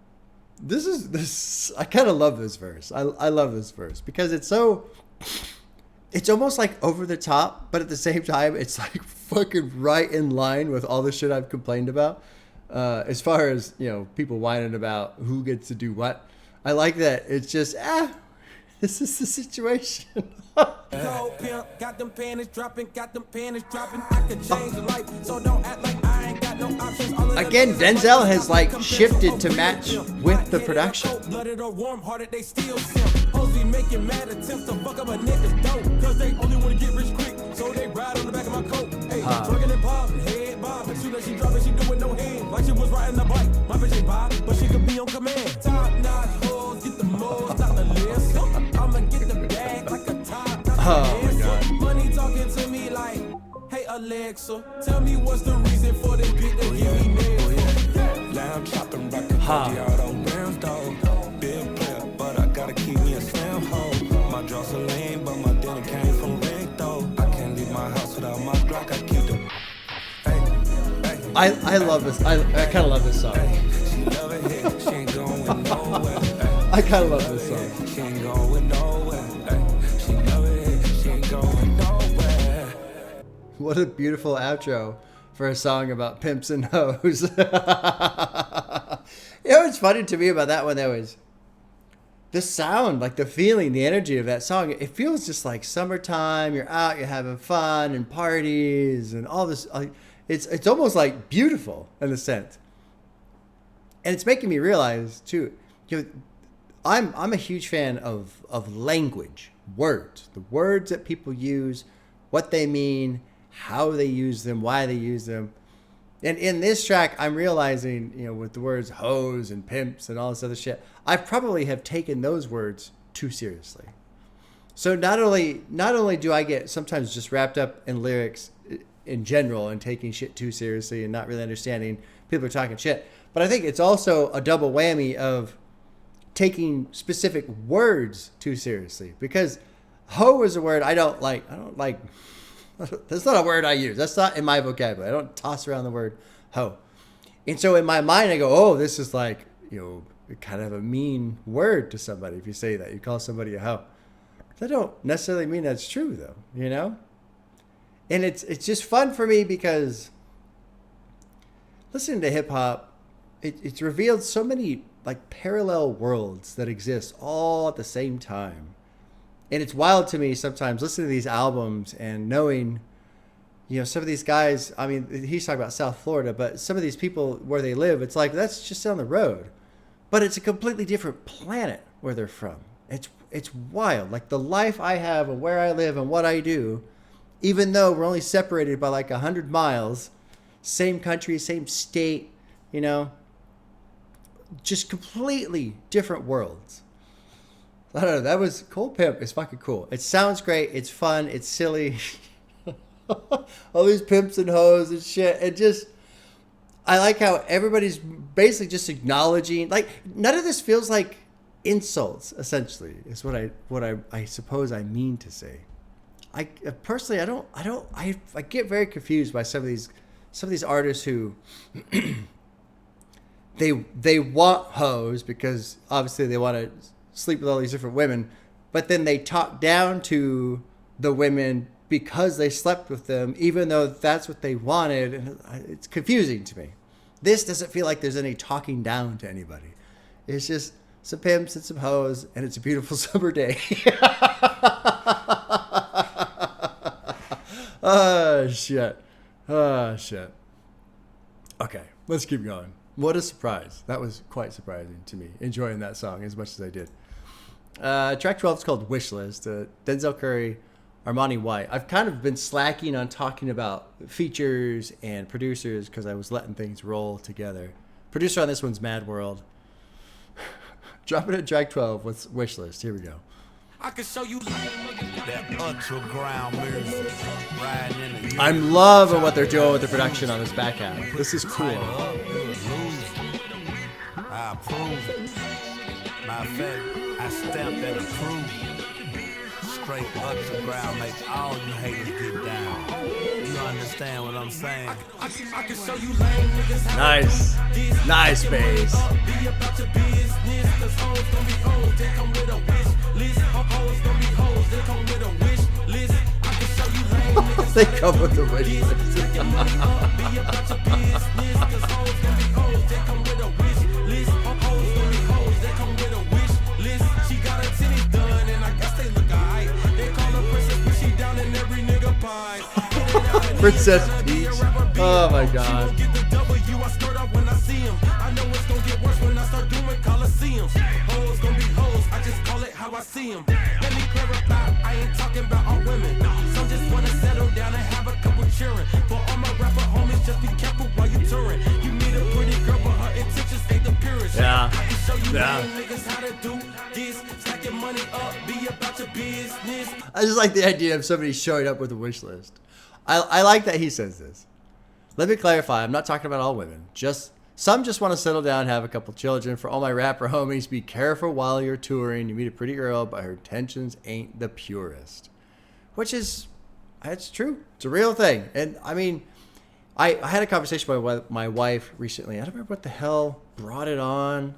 This I kind of love this verse. I love this verse because it's almost like over the top, but at the same time, it's like fucking right in line with all the shit I've complained about. As far as, you know, people whining about who gets to do what. I like that. It's just, this is the situation. Got them panties dropping, I can change the life, so don't act like I ain't got no options. Again, Denzel has like shifted to match with the production. Blooded or warm-hearted, they still simp. Posey making mad attempts to fuck up a nigga's dope, cause they only want to get rich quick, so they ride on the back of my coat. Hey, twerking and popping, head bob, and soon as she dropping, she doing no hand, like she was riding a bike. My bitch ain't bob, but she could be on command. Top-notch hoes, get the most out the list. I'ma get the bag like a top-notch. Oh my God. Money talking to me like, hey Alexa, tell me what's the reason for this bitch that give me nails. Lamb chopping back and forth out on grams, dog. Big player, but I gotta keep me a slam hole. My draws are lame, but my dinner came from Rick, though. I can't leave my house without my Glock, I keep them. I love this. I kind of love this song. She love it here, she ain't going nowhere. I kind of love this song. She ain't going nowhere. She love it here, she ain't going nowhere. What a beautiful outro for a song about pimps and hoes. You know what's funny to me about that one, though, is the sound, like the feeling, the energy of that song. It feels just like summertime. You're out, you're having fun and parties and all this. It's almost like beautiful in a sense. And it's making me realize, too, you know, I'm a huge fan of language, words. The words that people use, what they mean, how they use them, why they use them. And in this track, I'm realizing, you know, with the words hoes and pimps and all this other shit, I probably have taken those words too seriously. So not only do I get sometimes just wrapped up in lyrics in general and taking shit too seriously and not really understanding people are talking shit, but I think it's also a double whammy of taking specific words too seriously, because hoe is a word I don't like. That's not a word I use. That's not in my vocabulary. I don't toss around the word hoe. And so in my mind, I go, oh, this is like, you know, kind of a mean word to somebody if you say that. You call somebody a hoe. That don't necessarily mean that's true, though, you know? And it's just fun for me because listening to hip-hop, it's revealed so many like parallel worlds that exist all at the same time. And it's wild to me sometimes listening to these albums and knowing, you know, some of these guys, I mean, he's talking about South Florida, but some of these people where they live, it's like, that's just down the road. But it's a completely different planet where they're from. It's wild. Like the life I have and where I live and what I do, even though we're only separated by like 100 miles, same country, same state, you know, just completely different worlds. I don't know. That was Cold Pimp. It's fucking cool. It sounds great. It's fun. It's silly. All these pimps and hoes and shit. It just, I like how everybody's basically just acknowledging, like, none of this feels like insults, essentially, is what I suppose I mean to say. I personally, I get very confused by some of these artists who they want hoes because obviously they want to sleep with all these different women, but then they talk down to the women because they slept with them, even though that's what they wanted. And it's confusing to me. This doesn't feel like there's any talking down to anybody. It's just some pimps and some hoes, and it's a beautiful summer day. Oh, shit. Oh, shit. Okay, let's keep going. What a surprise. That was quite surprising to me, enjoying that song as much as I did. Track 12 is called Wishlist. Denzel Curry, Armani White. I've kind of been slacking on talking about features and producers because I was letting things roll together. Producer on this one's Mad World. Dropping at track 12 with Wishlist. Here we go. I can show you That underground music, riding in the I'm loving what they're doing with the production on this back half. This is cool. I approve it. Matter of fact, I stamped and approved. Straight underground, make all you haters get down. You understand what I'm saying? I can show you lame niggas how Nice. Nice bass. be about your business. Cause hoes gon' be hoes, they come with a wish list. Hoes gon' be hoes, they come with a wish list. I can show you lame niggas They come with the wish list. taking money up, be about your business. Cause hoes gon' be hoes, they come with a wish list. Hoes gon' be hoes, they come with a wish list. She got her titties done and I guess they look alright. They call her Princess, but she down in every nigga pie. Princess Peach. Oh my god. Get the W, I skirt up when I see him. I know it's gonna get worse when I start doing Coliseums. Hoes gonna be hoes, I just call it how I see them. Let me clarify, I ain't talking about all women. Some just wanna settle down and have a couple cheering. For all my rapper homies, just be careful while you touring. You meet a pretty girl, but her intentions ain't the purest. Yeah. I can show you Yeah. lame niggas how to do this. Stack your money up, be about your business. I just like the idea of somebody showing up with a wish list. I like that he says this. Let me clarify. I'm not talking about all women. Some just want to settle down, have a couple children. For all my rapper homies, be careful while you're touring. You meet a pretty girl, but her intentions ain't the purest. Which is, it's true. It's a real thing. And I mean, I had a conversation with my wife recently. I don't remember what the hell brought it on.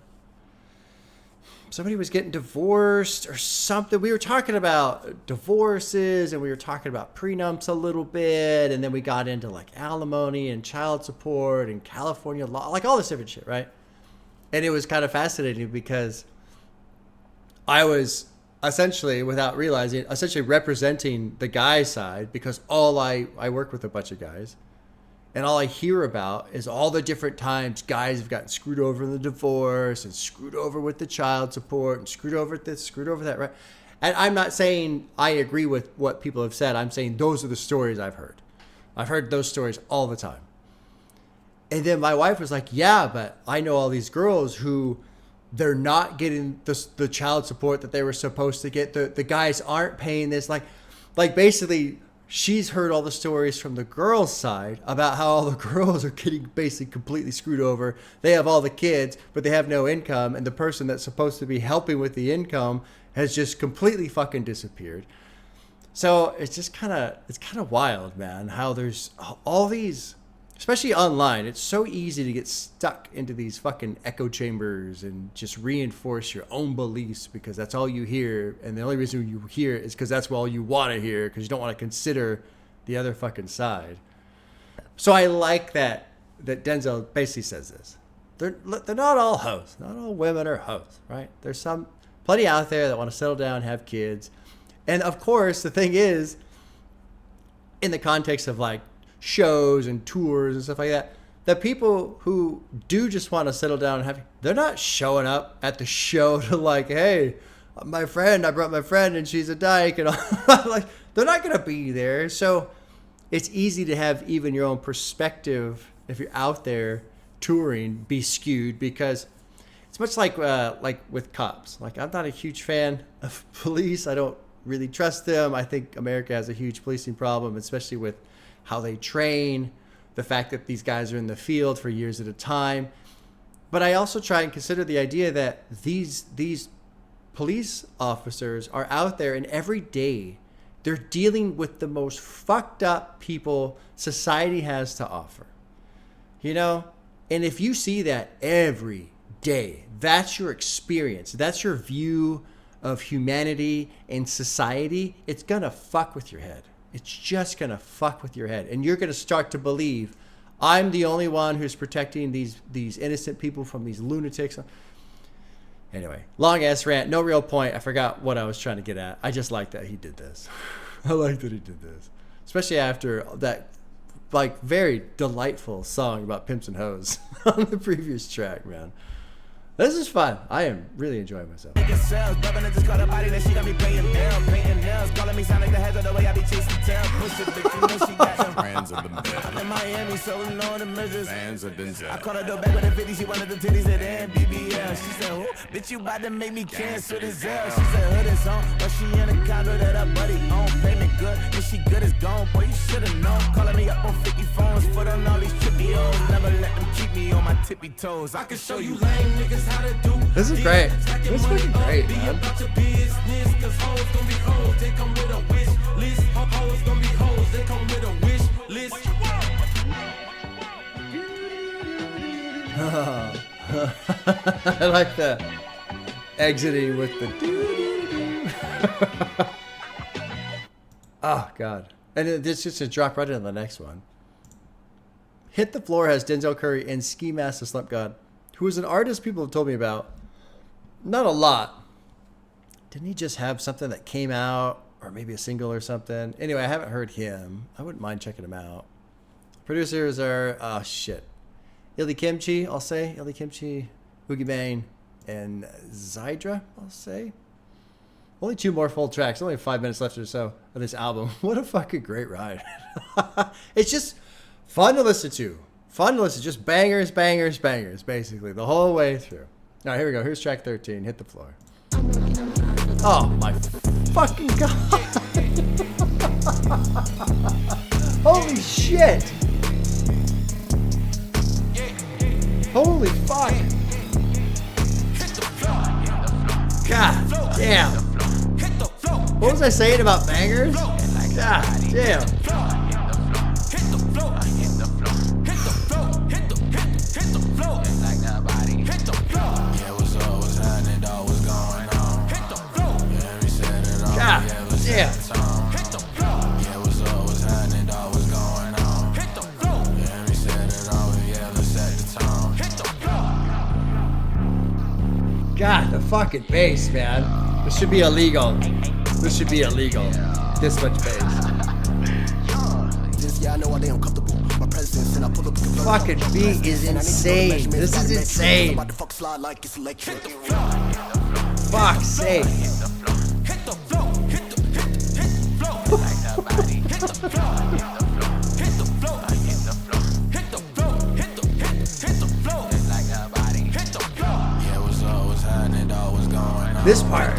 Somebody was getting divorced or something. We were talking about divorces and we were talking about prenups a little bit. And then we got into like alimony and child support and California law, like all this different shit, right? And it was kind of fascinating because I was essentially, without realizing, representing the guy side because I work with a bunch of guys. And all I hear about is all the different times guys have gotten screwed over in the divorce and screwed over with the child support and screwed over this, screwed over that, right? And I'm not saying I agree with what people have said. I'm saying those are the stories I've heard. I've heard those stories all the time. And then my wife was like, yeah, but I know all these girls who they're not getting the child support that they were supposed to get. The guys aren't paying this. Like basically... She's heard all the stories from the girls' side about how all the girls are getting basically completely screwed over. They have all the kids, but they have no income. And the person that's supposed to be helping with the income has just completely fucking disappeared. So it's just kind of wild, man, how there's all these, especially online. It's so easy to get stuck into these fucking echo chambers and just reinforce your own beliefs because that's all you hear. And the only reason you hear it is because that's all you want to hear because you don't want to consider the other fucking side. So I like that Denzel basically says this. they're not all hoes. Not all women are hoes, right? There's plenty out there that want to settle down, have kids. And of course, the thing is, in the context of like shows and tours and stuff like that, the people who do just want to settle down and have, they're not showing up at the show to like, hey, I brought my friend and she's a dyke and all. Like, they're not going to be there. So it's easy to have even your own perspective, if you're out there touring, be skewed, because it's much like with cops. Like, I'm not a huge fan of police. I don't really trust them. I think America has a huge policing problem, especially with how they train, the fact that these guys are in the field for years at a time. But I also try and consider the idea that these police officers are out there, and every day they're dealing with the most fucked up people society has to offer. You know? And if you see that every day, that's your experience, that's your view of humanity and society, it's gonna fuck with your head. It's just gonna fuck with your head. And you're gonna start to believe, I'm the only one who's protecting these innocent people from these lunatics. Anyway, long ass rant, no real point. I forgot what I was trying to get at. I just like that he did this. I like that he did this. Especially after that like very delightful song about pimps and hoes on the previous track, man. This is fun. I am really enjoying myself. Friends of the middle. I'm in Miami, so we know the measures. Fans of Denzel. I caught her door back with the 50. She wanted the titties at the BBL. She said, "Who? Bitch, you about to make me cancel Denzel." She said, "Hood is on, but she in a condo that her buddy on. Payment good, and she good as gone. Boy, you shoulda known. Calling me up on 50 phones, foot on all these trippy hoes. Never let them keep me on my tippy toes. I can show you lame niggas how to do. This is great. This is fucking great, man. Be about your business, 'cause hoes gon' be hoes. They come with a wish list. Hoes gon' be hoes. They come with a wish list. I like that. Exiting with the doo-doo-doo. Oh, God. And it's just a drop right into the next one. Hit the Floor has Denzel Curry and Ski Mask the Slump God, who is an artist people have told me about. Not a lot. Didn't he just have something that came out, or maybe a single or something? Anyway, I haven't heard him. I wouldn't mind checking him out. Producers are, oh shit, Illy Kimchi, I'll say. Illy Kimchi, Boogie Bang, and Zydra, I'll say. Only 2 more full tracks. Only 5 minutes left or so of this album. What a fucking great ride. It's just fun to listen to. Fun to listen. Just bangers, bangers, bangers, basically, the whole way through. All right, here we go. Here's track 13, Hit the Floor. Oh, my fucking God. Holy shit. Holy fuck. God damn. What was I saying about bangers? God damn. God damn. God, the fucking bass, man. This should be illegal. This should be illegal. This much bass. Fucking beat is insane. This is insane. Fuck's sake. This part.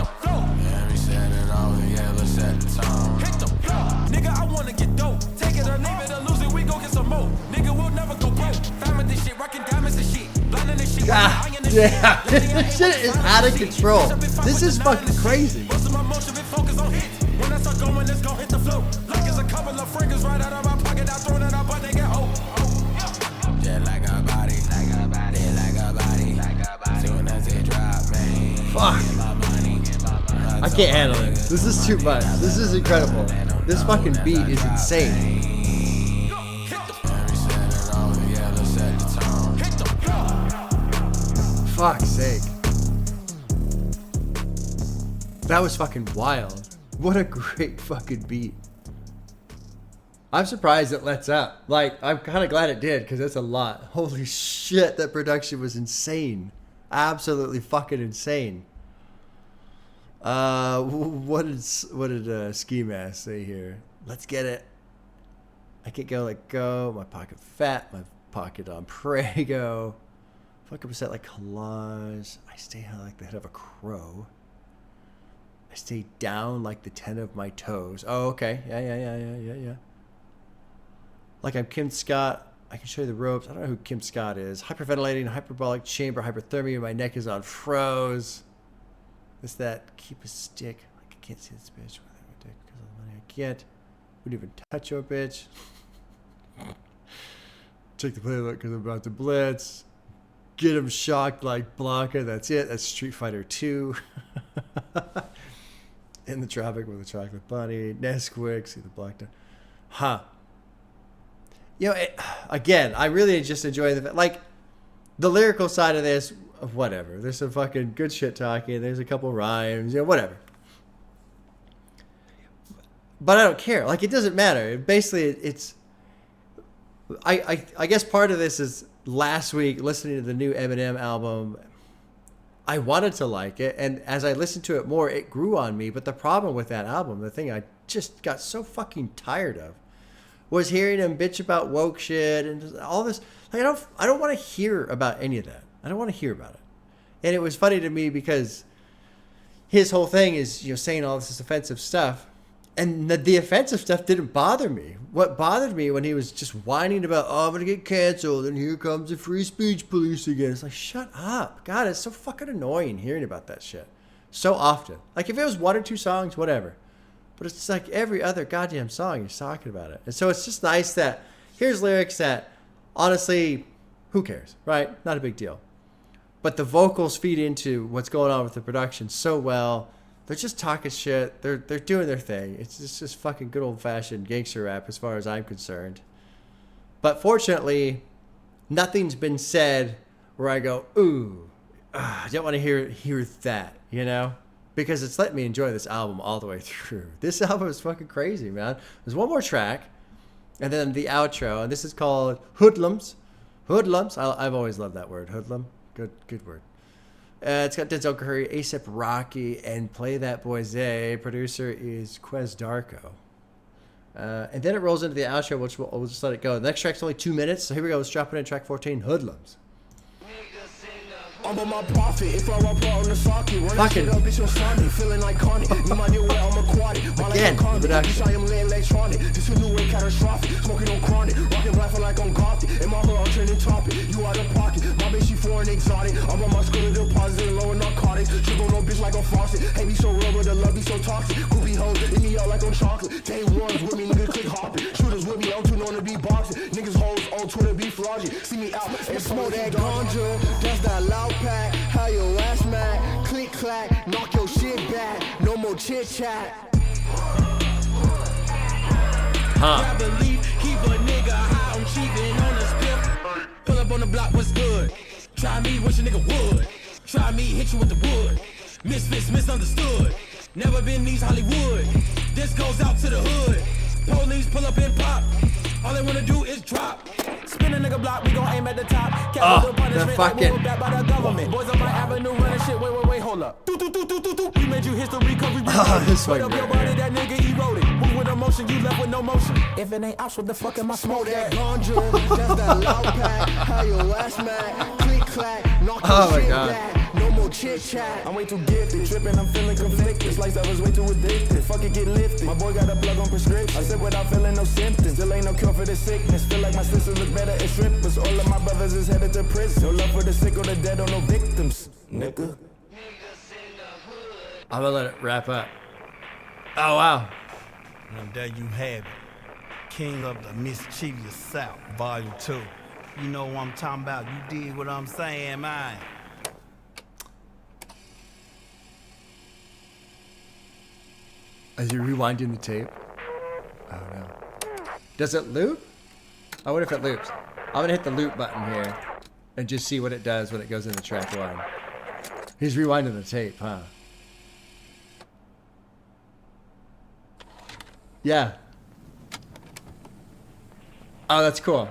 Nigga, I wanna get dope. Take it or leave it or lose it. We gon' get some more. Nigga, we'll never go broke. Famine this shit, rockin' diamonds and shit. Blinding this shit. God damn. This shit is out of control. This is fucking crazy. Most of my motion been focused on hits. When I start going, let's go hit the flow. Like it's a couple of fingers right out of my pocket. I throw it out, but they get oh. Yeah, like a body. Like a body. Like a body. Like a body. Soon as it drop, man. Fuck. I can't handle it. This is too much. This is incredible. This fucking beat is insane. fuck's sake. That was fucking wild. What a great fucking beat. I'm surprised it lets up. Like, I'm kind of glad it did, because that's a lot. Holy shit, that production was insane. Absolutely fucking insane. What did Ski Mask say here? Let's get it. I can't go, let go. My pocket fat. My pocket on Prego. Fucking percent like collage. I stay high like the head of a crow. I stay down like the 10 of my toes. Oh, okay. Yeah. Like I'm Kim Scott. I can show you the ropes. I don't know who Kim Scott is. Hyperventilating, hyperbolic chamber, hyperthermia. My neck is on froze. What's that? Keep a stick. Like I can't see this bitch. Because of the money I can't. Wouldn't even touch your bitch. Check the playbook because I'm about to blitz. Get him shocked like Blanca. That's it. That's Street Fighter 2. In the tropic with a chocolate bunny. Nesquik. See the black down. Huh. You know, again, I really just enjoy like the lyrical side of this. Whatever. There's some fucking good shit talking. There's a couple rhymes. You know, whatever. But I don't care. Like, it doesn't matter. Basically, it's... I guess part of this is last week listening to the new Eminem album. I wanted to like it, and as I listened to it more, it grew on me. But the problem with that album, the thing I just got so fucking tired of, was hearing him bitch about woke shit and all this. Like, I don't want to hear about any of that. I don't want to hear about it. And it was funny to me because his whole thing is, you know, saying all this offensive stuff. And the offensive stuff didn't bother me. What bothered me when he was just whining about, oh, I'm going to get canceled and here comes the free speech police again. It's like, shut up. God, it's so fucking annoying hearing about that shit so often. Like, if it was one or two songs, whatever. But it's like every other goddamn song he's talking about it. And so it's just nice that here's lyrics that, honestly, who cares, right? Not a big deal. But the vocals feed into what's going on with the production so well. They're just talking shit. They're doing their thing. It's just fucking good old-fashioned gangster rap as far as I'm concerned. But fortunately, nothing's been said where I go, ooh, I don't want to hear that, you know? Because it's let me enjoy this album all the way through. This album is fucking crazy, man. There's one more track, and then the outro, and this is called Hoodlums. Hoodlums. I've always loved that word, hoodlum. Good word. It's got Denzel Curry, A$AP Rocky, and Play That Boy Zay. Producer is Quez Darko. And then it rolls into the outro, which we'll just let it go. The next track's only 2 minutes, so here we go. Let's drop it in track 14, Hoodlums. I'm on my profit. If I run part on the socket, run fucking up, bitch, on Sunday, feeling iconic. You might know where I'm aquatic. Again, production. I am electronic. This a new way catastrophic. Smoking on chronic. Rocking black for like I'm gothic. In my hood, I'm trending topic. You out of pocket. My bitch, she foreign exotic. I'm on my school deposit, lower narcotics. Trip on no bitch like I'm faucet. Hate me so real, but the love be so toxic. Groupie hoes, in me out like I'm chocolate. Day ones with me, niggas click hopping. Shooters with me, I'm too known to be boxing. Niggas hoes on Twitter be flogging. See me out and smoke that ganja. That's that loud pack. How your ass mad? Click clack, knock your shit back. No more chit chat. I believe keep a nigga high on cheating on the spit. Pull up on the block, what's good? Try me, wish a nigga would. Try me, hit you with the wood. Misfits, misunderstood. Never been these Hollywood. This goes out to the hood. Police pull up and pop. All they wanna do is drop. Spin a nigga block, we gon' aim at the top. Oh, the fucking... Back by the government. Boys on my avenue running shit. Wait, hold up. We made you history, cover. Oh, this one. Up your body, that nigga eroded. Move with emotion, you left with no motion. If it ain't out, what the fuck am I smoke that ganja? That's that loud pack. How your ass mad? Click clack, knock your shit back. No more chit chat. I'm way too gifted, tripping, I'm feeling conflicted. This lifestyle was way too addicted. Fuck it, get lifted. My boy got a plug on prescription. I sip without feeling no symptoms. Still ain't no cure for the sickness. Feel like my sisters look better as strippers. All of my brothers is headed to prison. No love for the sick or the dead or no victims, nigga. I'm gonna let it wrap up. Oh, wow. And there you have it. King of the Mischievous South, Volume 2. You know what I'm talking about. You dig what I'm saying, man. As you're rewinding the tape. Oh, no. Does it loop? I wonder if it loops. I'm gonna hit the loop button here. and just see what it does when it goes into track 1. He's rewinding the tape, huh? Yeah. Oh, that's cool.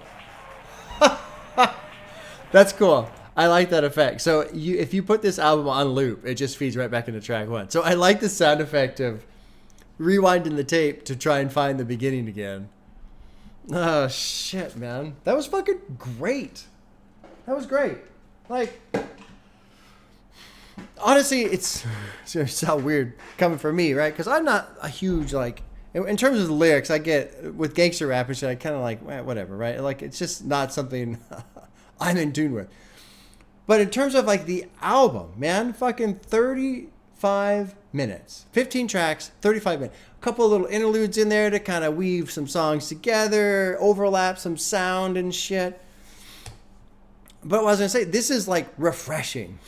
That's cool. I like that effect. So if you put this album on loop, it just feeds right back into track 1. So I like the sound effect of rewinding the tape to try and find the beginning again. Oh, shit, man. That was fucking great. That was great. Like, honestly, it's going to sound weird coming from me, right? Because I'm not a huge, like, in terms of the lyrics, I get, with gangster rap and shit, I kind of like, whatever, right? Like, it's just not something I'm in tune with. But in terms of, like, the album, man, fucking 35 minutes. 15 tracks, 35 minutes. A couple of little interludes in there to kind of weave some songs together, overlap some sound and shit. But what I was going to say, this is, like, refreshing.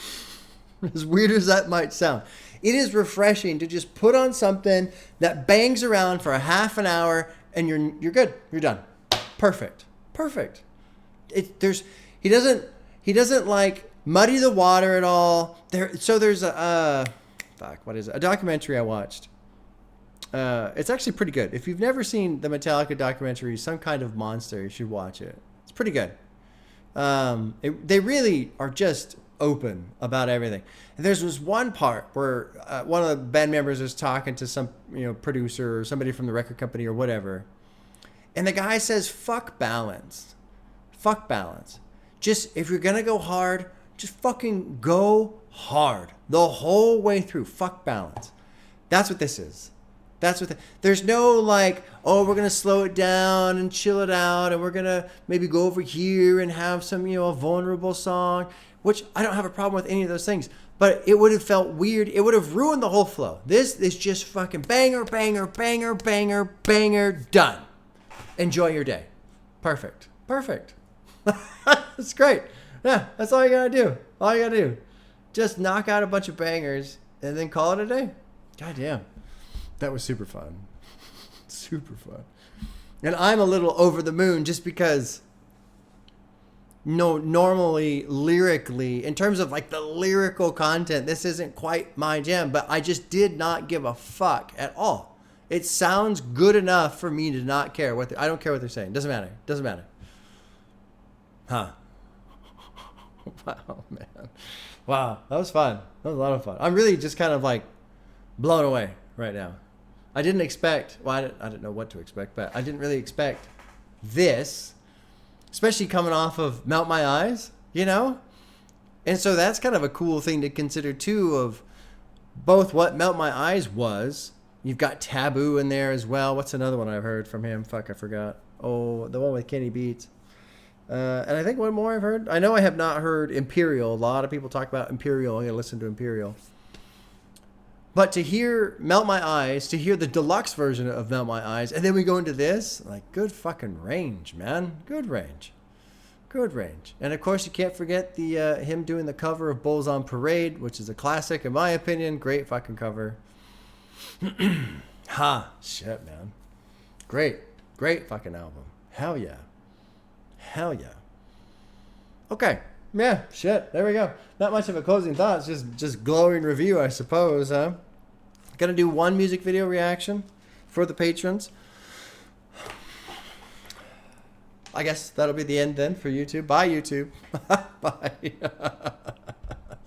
As weird as that might sound. It is refreshing to just put on something that bangs around for a half an hour and you're good. You're done. Perfect. He doesn't like muddy the water at all. There's a documentary I watched. It's actually pretty good. If you've never seen the Metallica documentary, Some Kind of Monster, you should watch it. It's pretty good. They really are just open about everything. And there's this one part where one of the band members is talking to some producer or somebody from the record company or whatever, and the guy says, fuck balance. Just, if you're gonna go hard, just fucking go hard the whole way through. Fuck balance. That's what this is. There's no like, oh, we're gonna slow it down and chill it out, and we're gonna maybe go over here and have some a vulnerable song, which I don't have a problem with any of those things, but it would have felt weird. It would have ruined the whole flow. This is just fucking banger, done. Enjoy your day. Perfect. That's great. Yeah, that's all you gotta do. Just knock out a bunch of bangers and then call it a day. God damn. That was super fun. And I'm a little over the moon just because normally lyrically, in terms of like the lyrical content, this isn't quite my jam, but I just did not give a fuck at all. It sounds good enough for me to not care I don't care what they're saying. Doesn't matter. Huh. Wow, man. Wow, that was fun. That was a lot of fun. I'm really just kind of like blown away right now. I didn't expect, I didn't know what to expect, but I didn't really expect this, especially coming off of Melt My Eyes, And so that's kind of a cool thing to consider too, of both what Melt My Eyes was. You've got Taboo in there as well. What's another one I've heard from him? Fuck, I forgot. Oh, the one with Kenny Beats. And I think one more I've heard. I know I have not heard Imperial. A lot of people talk about Imperial. I'm going to listen to Imperial. But to hear Melt My Eyes, to hear the deluxe version of Melt My Eyes, and then we go into this, like, good fucking range, man. Good range. And of course, you can't forget the him doing the cover of Bulls on Parade, which is a classic in my opinion. Great fucking cover. Shit, man. Great fucking album. Hell yeah. Okay. Yeah, shit. There we go. Not much of a closing thought. It's just glowing review, I suppose, huh? Gonna do one music video reaction for the patrons. I guess that'll be the end then for YouTube. Bye, YouTube. Bye.